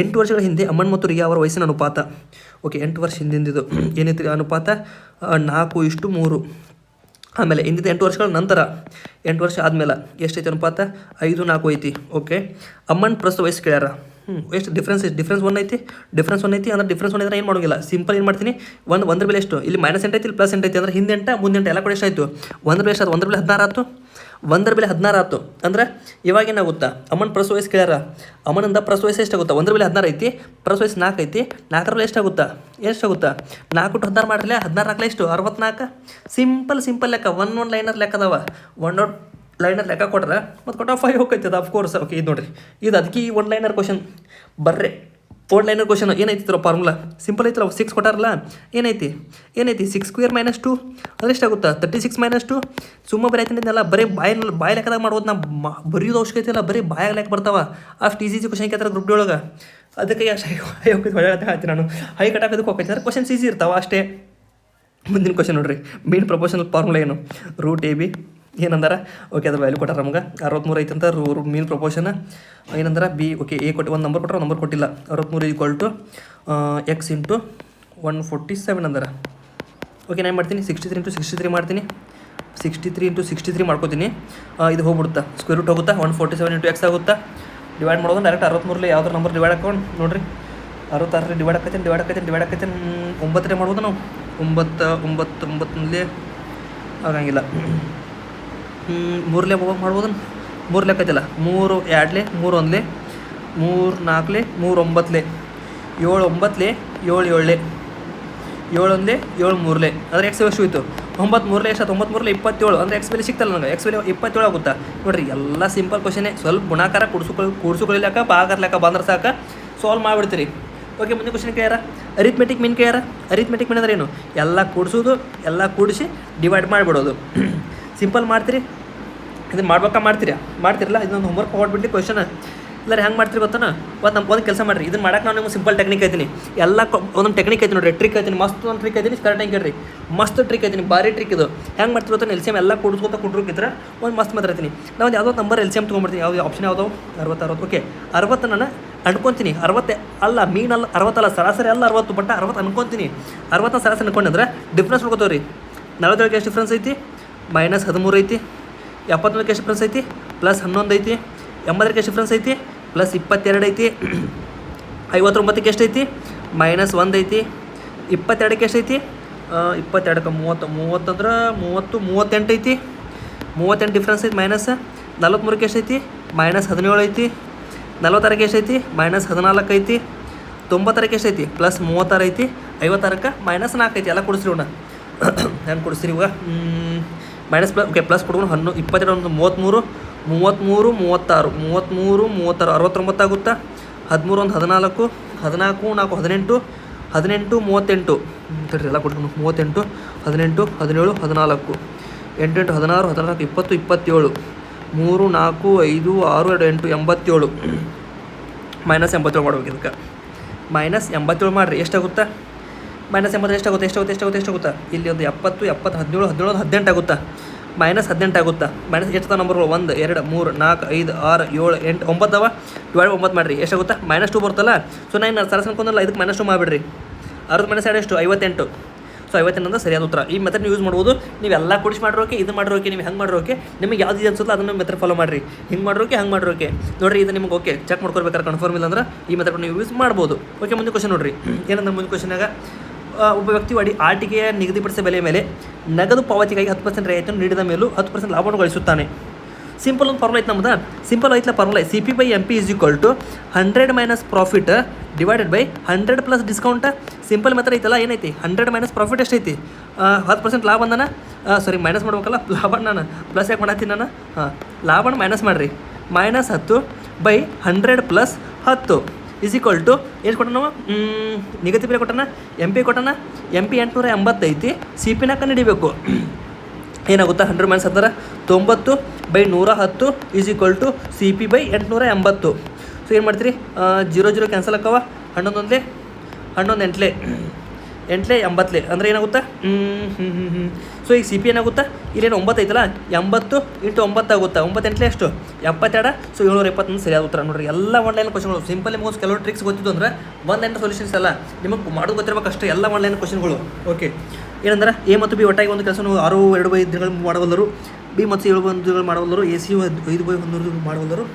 8 ವರ್ಷಗಳ ಹಿಂದೆ ಅಮ್ಮನ್ ಮತ್ತು ರಿಯಾ ಅವರ ವಯಸ್ಸಿನ ಅನುಪಾತ ಓಕೆ 8 ವರ್ಷ ಹಿಂದಿಂದಿದ್ದು ಏನೈತಿ ಅನುಪಾತ 4:3 ಆಮೇಲೆ ಇಂದಿದ್ದು 8 ವರ್ಷಗಳ ನಂತರ 8 ವರ್ಷ ಆದಮೇಲೆ ಎಷ್ಟೈತಿ ಅನುಪಾತ 5:4 ಐತಿ ಓಕೆ ಅಮ್ಮನ್ ಪ್ರಸ್ತುತ ವಯಸ್ಸು ಕೇಳ್ಯಾರ ಎಷ್ಟು ಡಿಫ್ರೆನ್ಸ್ 1 ಐತಿ ಅಂದ್ರೆ ಡಿಫ್ರೆನ್ಸ್ 1 ಇದ್ರೆ ಏನು ಮಾಡೋಂಗಿಲ್ಲ ಸಿಂಪಲ್ ಏನು ಮಾಡ್ತೀನಿ ಒಂದ್ರ ಬೆಲೆ ಎಷ್ಟು ಇಲ್ಲಿ ಮೈನಸ್ ಎಂಟು ಐತಿ ಇಲ್ಲಿ ಪ್ಲಸ್ ಎಂಟು ಐತಿ ಅಂದ್ರೆ ಹಿಂದೆ ಎಂಟ ಮುಂದೆ ಎಂಟ ಎಲ್ಲ ಕೂಡ ಎಷ್ಟಾಯಿತು ಒಂದ್ರ ಬೆಲೆ ಎಷ್ಟು ಒಂದ್ರ ಬೆಲೆ 16 ಆಯ್ತು ಅಂದ್ರೆ ಇವಾಗ ಏನಾಗುತ್ತಾ ಅಮ್ಮನ ಪ್ರಸ್ತುತ ವಯಸ್ಸು ಕೇಳ್ಯಾರ ಅಮ್ಮನಿಂದ ಪ್ರಸ್ತುತ ವಯಸ್ಸು ಎಷ್ಟಾಗುತ್ತಾ ಒಂದ್ರ ಬೆಲೆ 16 ಐತಿ ಪ್ರಸ್ತುತ ವಯಸ್ಸು 4 ಐತಿ 4ರ ಬೆಲೆ ಎಷ್ಟಾಗುತ್ತಾ 4 ಟು 16 ಮಾಡಿರಲಿ 16 ಎಷ್ಟು 64 ಸಿಂಪಲ್ ಲೆಕ್ಕ ಒನ್ ಲೈನರ್ ಲೆಕ್ಕ ಅದಾವ ಲೈನರ್ ಲೆಕ್ಕ ಕೊಟ್ರೆ ಮತ್ತು ಕೊಟ್ಟ 5 ಹೋಗ್ತೈತೆ ಅದು ಅಫ್ಕೋರ್ಸ್ ಓಕೆ ಇದು ನೋಡಿರಿ ಇದು ಅದಕ್ಕೆ ಈ 1 ಲೈನರ್ ಕ್ವಶನ್ ಬರ್ರೆ 4 ಲೈನರ್ ಕ್ವಶನ್ ಏನೈತಿರೋ ಫಾರ್ಮುಲಾ ಸಿಂಪಲ್ ಐತಿಲ್ಲ 6 ಕೊಟ್ಟಾರಲ್ಲ ಏನೈತಿ 6² - 2 ಅಂದ್ರೆ ಎಷ್ಟಾಗುತ್ತಾ 36 - 2 ಸುಮ್ಮ ಬರೀ ಆಯ್ತಿಲ್ಲ ಬರೀ ಬಾಯಿ ಲೆಕ್ಕದಾಗ ಮಾಡ್ಬೋದು ನಾ ಬರೆಯೋದು ಅವಶ್ಯಕತೆ ಇಲ್ಲ ಬರೀ ಬಾಯಾಗ ಲೆಕ್ಕ ಬರ್ತಾವ ಅಷ್ಟು ಈಸಿ ಕ್ವಶನ್ ಕೇಳ್ತಾರೆ ಗ್ರೂಪ್ ಡಿ ಒಳಗೆ ಅದಕ್ಕೆ ಅಷ್ಟು ಹೈ ಹೋಗ್ತೈತೆ ಹೇಳ್ತೀನಿ ನಾನು ಹೈ ಕಟ್ ಹಾಕೋದಕ್ಕೆ ಹೋಗ್ತೈತೆ ಅಂದ್ರೆ ಕ್ವಶನ್ಸ್ ಈಸಿ ಇರ್ತಾವೆ ಅಷ್ಟೇ ಮುಂದಿನ ಕ್ವಶನ್ ನೋಡ್ರಿ ಮೀನ್ ಪ್ರಪೋರ್ಷನಲ್ ಫಾರ್ಮುಲಾ ಏನು ರೂಟ್ ಎ ಬಿ ಏನಂದಾರ ಓಕೆ ಅದ್ರ ವ್ಯಾಲ್ಯೂ ಕೊಟ್ಟಾರ ನಮ್ಗೆ 63 ಐತೆ ಅಂತ ಮೀನ್ ಪ್ರಪೋರ್ಷನ್ ಏನಂದ್ರೆ ಬಿ ಓಕೆ ಎ ಕೊಟ್ಟು ಒಂದು ನಂಬರ್ ಕೊಟ್ಟರೆ ನಂಬರ್ ಕೊಟ್ಟಿಲ್ಲ 63 = x × 147 ಅಂದಾರ ಓಕೆ ನಾನು ಮಾಡ್ತೀನಿ 63 × 63 ಮಾಡ್ತೀನಿ 63 × 63 ಮಾಡ್ಕೋತೀನಿ ಇದು ಹೋಗ್ಬಿಡುತ್ತಾ ಸ್ಕ್ವೇರ್ ರೂಟ್ ಹೋಗುತ್ತಾ 147 × x ಆಗುತ್ತಾ ಡಿವೈಡ್ ಮಾಡೋದು ಡೈರೆಕ್ಟ್ 63 ಯಾವ್ದಾರು ನಂಬರ್ ಡಿವೈಡ್ ಹಾಕೊಂಡು ನೋಡಿರಿ 66 ಡಿವೈಡ್ ಆಕೈತೆ 9 ಮಾಡ್ಬೋದು ನಾವು 9 ಆಗಂಗಿಲ್ಲ 3 ಮಾಡ್ಬೋದು 3 ಲೆಕ್ಕೈತಿಲ್ಲ 3 2 3 1 3 4 3 9 7 9 7 7 7 1 7 3 ಅಂದರೆ ಎಕ್ಸ್ ಎಷ್ಟು ಹೋಯ್ತು 9 3 ಎಷ್ಟು 9 3 27 ಅಂದರೆ ಎಕ್ಸ್ ಬೆಲೆ ಸಿಗ್ತಲ್ಲ ನನಗೆ ಎಕ್ಸ್ ಬೆಲೆ 27 ಆಗುತ್ತಾ ನೋಡಿರಿ ಎಲ್ಲ ಸಿಂಪಲ್ ಕ್ವಶನೇ ಸ್ವಲ್ಪ ಗುಣಾಕಾರ ಕೂಡಿಸ್ಕೊಳ್ಳಿಕ್ಕ ಭಾಗಾಕಾರ ಲೆಕ್ಕ ಬಂದ್ರೆ ಸಾಕು ಸಾಲ್ವ್ ಮಾಡಿಬಿಡ್ತೀರಿ ಓಕೆ ಮುಂದೆ ಕ್ವಶನ್ ಕೇಳ್ಯಾರ ಅರಿಥ್ಮೆಟಿಕ್ ಮೀನ್ ಕೇಳ್ಯಾರ ಅರಿಥ್ಮೆಟಿಕ್ ಮೀನ್ ಅಂದ್ರೆ ಏನು ಎಲ್ಲ ಕೂಡಿಸೋದು ಎಲ್ಲ ಕೂಡಿಸಿ ಡಿವೈಡ್ ಮಾಡಿಬಿಡೋದು ಸಿಂಪಲ್ ಮಾಡ್ತೀರಿ ಇದನ್ನು ಮಾಡ್ತಿರಲ್ಲ ಇದೊಂದು ಹೋಮ್ವರ್ಕ್ ಹೊಡ್ಬಿಡ್ಲಿ ಕ್ವಶನ್ ಇಲ್ಲ ಹೆಂಗೆ ಮಾಡ್ತೀರಿ ಗೊತ್ತಾನ ಒಂದು ಕೆಲಸ ಮಾಡಿರಿ ಇದನ್ನು ಮಾಡಕ್ಕೆ ನಾನು ನಿಮ್ಗೆ ಸಿಂಪಲ್ ಟೆಕ್ನಿಕ್ ಐತೀನಿ ಎಲ್ಲ ಒಂದೊಂದು ಟೆಕ್ನಿಕ್ ಐತಿ ನೋಡಿರಿ ಟ್ರಿಕ್ ಐತೀನಿ ಮಸ್ತ್ ಒಂದು ಟ್ರಿಕ್ ಐತೀನಿ ಕರೆಕ್ಟಾಗಿ ಕೇಳಿರಿ ಮಸ್ತ್ ಟ್ರಿಕ್ ಐತೀನಿ ಭಾರಿ ಟ್ರಿಕ್ ಇದು ಹೆಂಗೆ ಮಾಡ್ತೀರಿ ಗೊತ್ತಾ ಎಲ್ ಸಿ ಎಮ್ ಎಲ್ಲ ಕುಡ್ರೋಕಿದ್ರೆ ಒಂದು ಮಸ್ತ್ ಮಾತಾಡ್ತೀನಿ ನಾವು ಯಾವುದೋ ನಂಬರ್ ಎಲ್ ಸಿ ಎಮ್ ತೊಗೊಂಡ್ಬಿಡ್ತೀನಿ ಯಾವ್ದು ಆಪ್ಷನ್ ಯಾವ್ದು 60 ಓಕೆ 60 ನಾನು ಅನ್ಕೊತೀನಿ 60 ಅಲ್ಲ ಮೀನಲ್ಲ 60 ಅಲ್ಲ ಸರಾಸರಿ ಅಲ್ಲ 60 ಬಟ್ 60 ಅನ್ಕೊತೀನಿ 60 ಸರಾಸರಿ ಅನ್ಕೊಂಡ್ರೆ ಡಿಫ್ರೆನ್ಸ್ ನೋಡ್ಕೋತೀವಿ ರೀ 47 ಎಷ್ಟು ಡಿಫ್ರೆನ್ಸ್ ಐತಿ -13 ಐತಿ 71 ಎಷ್ಟು ಡಿಫ್ರೆನ್ಸ್ ಐತಿ +11 ಐತಿ 80 ಎಷ್ಟು ಡಿಫ್ರೆನ್ಸ್ ಐತಿ +22 ಐತಿ 59 ಎಷ್ಟು ಐತಿ -1 ಐತಿ 22 ಎಷ್ಟು ಐತಿ 22 30 ಅಂದ್ರೆ 38 ಐತಿ 38 ಡಿಫ್ರೆನ್ಸ್ ಐತಿ -43 ಎಷ್ಟು ಐತಿ -17 ಐತಿ 46 ಎಷ್ಟು ಐತಿ -14 ಐತಿ 90 ಎಷ್ಟು ಐತಿ +36 ಐತಿ 56 -4 ಐತಿ ಎಲ್ಲ ಕೊಡಿಸ್ರಿ ಅವನ್ನ ಹೆಂಗೆ ಕೊಡಿಸ್ತೀರಿ ಇವಾಗ ಓಕೆ ಪ್ಲಸ್ ಕೊಡ್ಕೊಂಡು 22 33 33 36 69 ಆಗುತ್ತಾ 13 1 14 14 4 18 18 38 ಸರಿ ಎಲ್ಲ ಕೊಡ್ಕೊಂಡು 38 18 17 14 8 8 16 14 20 27 3 4 5 6 2 8 87 -87 ಮಾಡ್ಬೇಕು ಇದಕ್ಕೆ -87 ಮಾಡಿರಿ ಎಷ್ಟಾಗುತ್ತಾ -80 ಎಷ್ಟಾಗುತ್ತೆ ಇಲ್ಲಿ ಒಂದು 70 70 17 17 18 ಆಗುತ್ತಾ -18 ಆಗುತ್ತಾ. ಮೈನಸ್ ಎಷ್ಟು ನಂಬರ್ಗಳು 1 2 3 4 5 6 7 8 9 ಅವ. ಡಿವೈಡ್ 9 ಮಾಡಿರಿ ಎಷ್ಟಾಗುತ್ತಾ -2 ಬರ್ತಲ್ಲ. ಸೊ ನಾನು ಸರಸ್ ಅನ್ಕೊಂಡಲ್ಲ, ಇದಕ್ಕೆ -2 ಮಾಡಿಬಿಡ್ರಿ. 60 - 2 ಎಷ್ಟು 58. ಸೊ 58 ಅಂತ ಸರಿಯಾದ ಉತ್ತರ. ಈ ಮೆಥಡ್ ಯೂಸ್ ಮಾಡ್ಬೋದು. ನೀವೆಲ್ಲ ಕೂಡಿಸಿ ಮಾಡಿರೋಕೆ ಇದು ಮಾಡಿರೋಕೆ ನೀವು ಹೆಂಗೆ ಮಾಡಿರೋಕೆ ನಿಮಗೆ ಯಾವ್ದು ಇದು ಅನ್ಸುತ್ತಲ್ಲ ಅದನ್ನು ಮೆಥಡ್ ಫಾಲೋ ಮಾಡಿರಿ. ಹಿಂಗೆ ಮಾಡಿರೋಕೆ ಹಂಗೆ ಮಾಡಿರೋಕೆ ನೋಡಿರಿ. ಇದು ನಿಮಗೆ ಓಕೆ ಚೆಕ್ ಮಾಡ್ಕೊಳ್ಬೇಕಾದ್ರೆ ಕನ್ಫರ್ಮ್ ಇಲ್ಲ ಅಂದ್ರೆ ಈ ಮೆಥಡ್ ನೀವು ಯೂಸ್ ಮಾಡ್ಬೋದು. ಓಕೆ, ಮುಂದಿನ ಕ್ವಶನ್ ನೋಡಿರಿ. ಏನಂದ್ರೆ ಮುಂದಿನ ಕ್ವಶನಾಗ ಒಬ್ಬ ವ್ಯಕ್ತಿಯು ಆಟಿಕೆಯ ನಿಗದಿಪಡಿಸಿದ ಬೆಲೆಯ ಮೇಲೆ ನಗದು ಪಾವತಿಗಾಗಿ 10% ರಿಯಾಯಿತಿಯನ್ನು ನೀಡಿದ ಮೇಲೂ 10% ಲಾಭವನ್ನು ಗಳಿಸುತ್ತಾನೆ. ಸಿಂಪಲ್ ಒಂದು ಫಾರ್ಮುಲಾ ಐತೆ ನಮ್ಮದು. ಸಿಂಪಲ್ ಐತಲ್ಲ formula CP/MP = 100 - profit divided by 100 + discount. Simple method ಐತಲ್ಲ, ಏನೈತಿ 100 - ಪ್ರಾಫಿಟ್ ಎಷ್ಟೈತಿ 10% ಲಾಭ ಅಂದಾನ. ಸಾರಿ ಮೈನಸ್ ಮಾಡ್ಬೇಕಲ್ಲ, ಲಾಭ ನಾನು ಪ್ಲಸ್ ಯಾಕೆ ಮಾಡತ್ತೀನಿ ನಾನು. ಲಾಭನ ಮೈನಸ್ ಮಾಡಿರಿ. -10 ಬೈ 100 + 10 = ಎಷ್ಟು ಕೊಟ್ಟ ನಾವು ನಿಗದಿ ಬೆಲೆ ಕೊಟ್ಟನ. MP ಕೊಟ್ಟನ. MP 880 ಐತಿ. CP ನ ಕಂಡುಹಿಡಿಬೇಕು. ಏನಾಗುತ್ತಾ 100 - 10 90 ಬೈ 110 = CP/880. ಸೊ ಏನು ಮಾಡ್ತೀರಿ 0 0 ಕ್ಯಾನ್ಸಲ್ ಆಕ್ಕವ. 11 8 8 80 ಅಂದರೆ ಏನಾಗುತ್ತಾ ಸೊ ಈಗ CP ಏನಾಗುತ್ತಾ ಇಲ್ಲೇನು 9 ಐತಲ್ಲ 80 × 9 ಆಗುತ್ತಾ. 9 8 ಎಷ್ಟು 72. ಸೊ 720 ಸರಿಯಾದ ಉತ್ತರ ನೋಡಿರಿ. ಎಲ್ಲ ಆನ್ಲೈನ್ ಕ್ವಶನ್ಗಳು ಸಿಂಪಲ್. ನಿಮಗೆ ಕೆಲವು ಟ್ರಿಕ್ಸ್ ಗೊತ್ತಿದ್ದು ಅಂದ್ರೆ ಒಂದು ಸೊಲ್ಯೂಷನ್ಸ್ ಎಲ್ಲ ನಿಮಗೆ ಮಾಡೋದು ಗೊತ್ತಿರಬೇಕು ಅಷ್ಟೇ. ಎಲ್ಲ ಆನ್ಲೈನ್ ಕ್ವಶನ್ಗಳು. ಓಕೆ, ಏನಂದ್ರೆ A ಮತ್ತು B ಒಟ್ಟಾಗಿ ಒಂದು ಕೆಲಸ 6/2 ದಿನಗಳು ಮಾಡಬಲ್ಲರು. B ಮತ್ತು C 7 ದಿನಗಳು ಮಾಡಬಲ್ಲರು. AC 5/100 ಮಾಡಬಲ್ಲರು.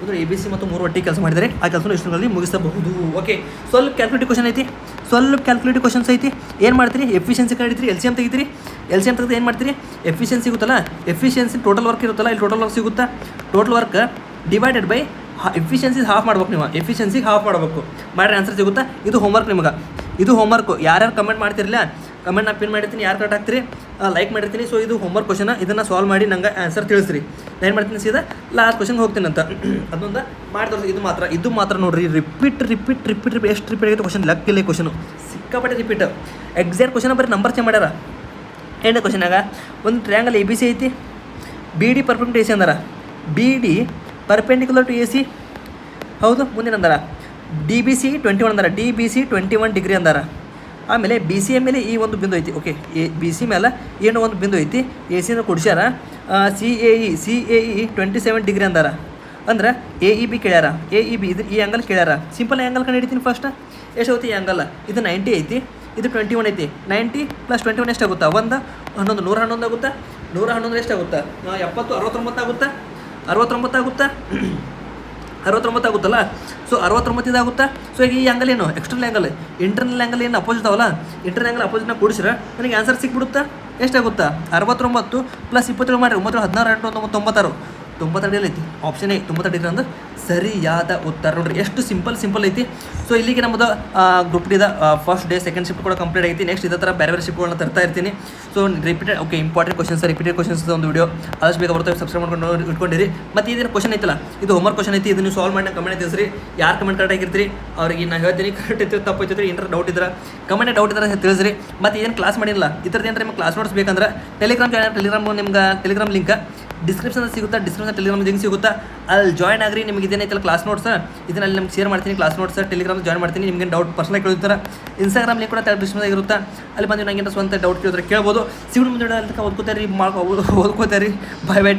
ಅಂದರೆ ABC ಮತ್ತು 3 ಒಟ್ಟಿಗೆ ಕೆಲಸ ಮಾಡಿದರೆ ಆ ಕೆಲಸವನ್ನು ಎಷ್ಟು ದಿನಗಳಲ್ಲಿ ಮುಗಿಸಬಹುದು. ಓಕೆ, ಸ್ವಲ್ಪ ಕ್ಯಾಲ್ಕುಲೇಟಿವ್ ಕ್ವಶನ್ ಐತಿ. ಸ್ವಲ್ಪ ಕ್ಯಾಲ್ಕುಲೇಟಿವ್ ಕ್ವಶನ್ಸ್ ಐತಿ. ಏನು ಮಾಡ್ತೀರಿ ಎಫಿಷಿಯನ್ಸಿ ಕಂಡಿಡ್ತೀರಿ. LCM ತೆಗಿತೀರಿ. LCM ತೆಗೆದು ಏನು ಮಾಡ್ತೀರಿ ಎಫಿಷಿಯನ್ಸಿ ಸಿಗುತ್ತಲ್ಲ. ಎಫಿಷಿಯನ್ಸಿ ಟೋಟಲ್ ವರ್ಕ್ ಇರುತ್ತಲ್ಲ, ಇಲ್ಲಿ ಟೋಟಲ್ ವರ್ಕ್ ಸಿಗುತ್ತಾ. Total work divided by efficiency half ಮಾಡ್ಬೇಕು. ನೀವು ಎಫಿಷಿಯನ್ಸಿಗೆ ಹಾಫ್ ಮಾಡಬೇಕು ಮಾಡಿದ್ರೆ ಆನ್ಸರ್ ಸಿಗುತ್ತಾ. ಇದು ಹೋಮ್ವರ್ಕ್ ನಿಮಗೆ. ಇದು ಹೋಮ್ವರ್ಕು. ಯಾರ್ಯಾರು ಕಮೆಂಟ್ ಮಾಡ್ತಿರಲಿಲ್ಲ ಕಮೆಂಟ್ ನಾನು ಪಿನ್ ಮಾಡಿರ್ತೀನಿ. ಯಾರು ಕರೆಕ್ಟ್ ಆಗ್ತೀರಿ ಲೈಕ್ ಮಾಡಿರ್ತೀನಿ. ಸೊ ಇದು ಹೋಮ್ವರ್ಕ್ ಕ್ವಶನ್. ಇದನ್ನು ಸಾಲ್ವ್ ಮಾಡಿ ನಂಗೆ ಆನ್ಸರ್ ತಿಳಿಸ್ರಿ. ನಾನು ಏನು ಮಾಡ್ತೀನಿ ಸೀದಾ ಲಾಸ್ಟ್ ಕ್ವಶನ್ಗೆ ಹೋಗ್ತೀನಿ ಅಂತ. ಅದೊಂದು ಮಾಡಿ ತೋರಿಸಿ. ಇದು ಮಾತ್ರ ನೋಡಿರಿ ರಿಪೀಟ್ ಎಷ್ಟು ರಿಪೀಟ್ ಆಗಿದೆ ಕ್ವಶನ್ ಲೆಕ್ಕಿಲ್ಲ. ಕ್ವಶನು ಸಿಕ್ಕಾಪಟ್ಟೆ ರಿಪೀಟ್. ಎಕ್ಸಾಕ್ಟ್ ಕ್ವಶನ್ ಬರೀ ನಂಬರ್ ಚೇಂಜ್ ಮಾಡ್ಯಾರ. ಎಂಟನೇ ಕ್ವಶನಾಗ ಒಂದು ಟ್ರಯಾಂಗಲ್ ABC ಐತಿ. BD ಪರ್ಪೆಂಡಿಕ್ಯುಲರ್ AC ಅಂದಾರ. BD perpendicular to AC. ಹೌದು. ಮುಂದಿನ ಅಂದಾರ DBC 21 ಅಂದಾರ. DBC 21 ಡಿಗ್ರಿ ಅಂದಾರ. ಆಮೇಲೆ BCA ಮೇಲೆ ಈ ಒಂದು ಬಿಂದು ಐತಿ. ಓಕೆ, BC ಮೇಲೆ ಏನೋ ಒಂದು ಬಿಂದು ಐತಿ. AC ಕೊಡ್ಸ್ಯಾರ. CAE 27 ಡಿಗ್ರಿ ಅಂದಾರ. ಅಂದ್ರೆ AEB ಕೇಳ್ಯಾರ. AEB ಇದು ಈ ಆ್ಯಂಗಲ್ ಕೇಳ್ಯಾರ. ಸಿಂಪಲ್ ಆ್ಯಂಗಲ್ ಕಂಡು ಹಿಡಿತೀನಿ ಫಸ್ಟ್. ಎಷ್ಟು ಹೋಗ್ತಿ ಈ ಆ್ಯಂಗಲ್. ಇದು 90 ಐತಿ. ಇದು 21 ಐತಿ. 90 + 21 ಎಷ್ಟಾಗುತ್ತಾ 1 11 111 ಆಗುತ್ತಾ. 111 ಎಷ್ಟಾಗುತ್ತಾ 70 69 ಆಗುತ್ತಾ. 69 ಆಗುತ್ತಾ 69 ಆಗುತ್ತಲ್ಲ. ಸೊ 69 ಇದಾಗುತ್ತಾ. ಸೊ ಈಗ ಈ ಆ್ಯಂಗಲ್ ಏನು ಎಕ್ಸ್ಟರ್ನಲ್ ಆ್ಯಂಗಲ್. ಇಂಟರ್ನಲ್ ಆ್ಯಂಗಲ್ ಏನು ಅಪೋಸಿಟ್ ಅವಲ್ಲ. ಇಂಟರ್ನಲ್ ಆ್ಯಂಗಲ್ ಅಪೋಸಿಟ್ನ ಕೂಡಿಸ್ರೆ ನನಗೆ ಆನ್ಸರ್ ಸಿಕ್ಬಿಡುತ್ತಾ. ಎಷ್ಟಾಗುತ್ತಾ 69 + 27 ಮಾಡಿರಿ 9 16 8 96 92 ಐತಿ. ಆಪ್ಷನ್ 92 ಅಂದ್ರೆ ಸರಿಯಾದ ಉತ್ತರ ನೋಡ್ರಿ. ಎಷ್ಟು ಸಿಂಪಲ್ ಐತಿ. ಸೊ ಇಲ್ಲಿಗೆ ನಮ್ಮದು ಗ್ರೂಪ್ ಡಿದ ಫಸ್ಟ್ ಡೇ ಸೆಕೆಂಡ್ ಶಿಫ್ಟ್ ಕೂಡ ಕಂಪ್ಲೀಟ್ ಆಗೈತಿ. ನೆಕ್ಸ್ಟ್ ಇದೇ ಥರ ಬೇರೆ ಶಿಫ್ಟ್ಗಳನ್ನ ತರ್ತಾ ಇರ್ತೀನಿ. So repeated okay important questions repeated questions ಒಂದು ವಿಡಿಯೋ ಆದಷ್ಟು ಬೇಗ ಬರ್ತವೆ. ಸಬ್ಸ್ಕ್ರೈಬ್ ಮಾಡ್ಕೊಂಡು ಇಟ್ಕೊಂಡಿರಿ. ಮತ್ತು ಇದೇನು ಕ್ವಶನ್ ಐತಲ್ಲ ಇದು ಹೋಮ್ವರ್ಕ್ ಕ್ವಶನ್ ಐತಿ. ಇದನ್ನು ಸಾಲ್ವ್ ಮಾಡಿ ಕಮೆಂಟ್ ತಿಳಿಸ್ರಿ. ಯಾರು ಕಮೆಂಟ್ ಕರೆಕ್ಟ್ ಆಗಿರ್ತೀರಿ ಅವ್ರಿಗೆ ನಾನು ಹೇಳ್ತೀನಿ ಕರೆಕ್ಟ್ ಐತಿ ತಪ್ಪು ಐತಿ ಏನಾರ ಡೌಟ್ ಇದ್ರೆ ಕಮೆಂಟ್ ಡೌಟ್ ಇದ್ರೆ ತಿಳಿಸ್ರಿ. ಮತ್ತು ಏನು ಕ್ಲಾಸ್ ಮಾಡಿಲ್ಲ ಈ ಥರದ್ದು ಏನಾರ ನಿಮ್ಗೆ ಕ್ಲಾಸ್ ನೋಟ್ಸ್ ಬೇಕಂದ್ರೆ ಟೆಲಿಗ್ರಾಮ್ ನಿಮ್ಗೆ ಟೆಲಿಗ್ರಾಮ್ ಲಿಂಕ್ ಡಿಸ್ಕ್ರಿಪ್ಷನ್ ಸಿಗುತ್ತಾ. ಡಿಸ್ಕ್ರಿಪ್ಷನ್ ಟೆಲಿಗ್ರಾಮ್ ಲಿಂಕ್ ಸಿಗುತ್ತಾ. ಅಲ್ಲಿ ಜಾಯ್ನ್ ಆಗ್ರಿ. ನಿಮ್ಗೆ ಇದೇನೈತಲ್ಲ ಕ್ಲಾಸ್ ನೋಟ್ಸ್ ಇದನ್ನ ಅಲ್ಲಿ ನಿಮ್ಗೆ ಶೇರ್ ಮಾಡ್ತೀನಿ. ಕ್ಲಾಸ್ ನೋಟ್ಸ್ ಟೆಲಿಗ್ರಾಮ್ ಜಾಯ್ನ್ ಮಾಡ್ತೀನಿ. ನಿಮ್ಗೆ ಡೌಟ್ ಪರ್ಸನಲ್ ಕೇಳ್ತಾರೆ. ಇನ್ಸ್ಟಾಗ್ರಾಮ್ ಲಿಂಕ್ ಕೂಡ ಡಿಸ್ಕ್ರಿಪ್ಷನ್ ಇರುತ್ತಾ. ಅಲ್ಲಿ ಬಂದು ನಂಗೆ ಸ್ವಂತ ಡೌಟ್ ಕೇಳಿದ್ರೆ ಕೇಳ್ಬೋದು. ಸಿಗುವ ಮುಂದೆ ಓದ್ಕೋತಾರಿ ಓದ್ಕೋತಾರಿ. Bye bye.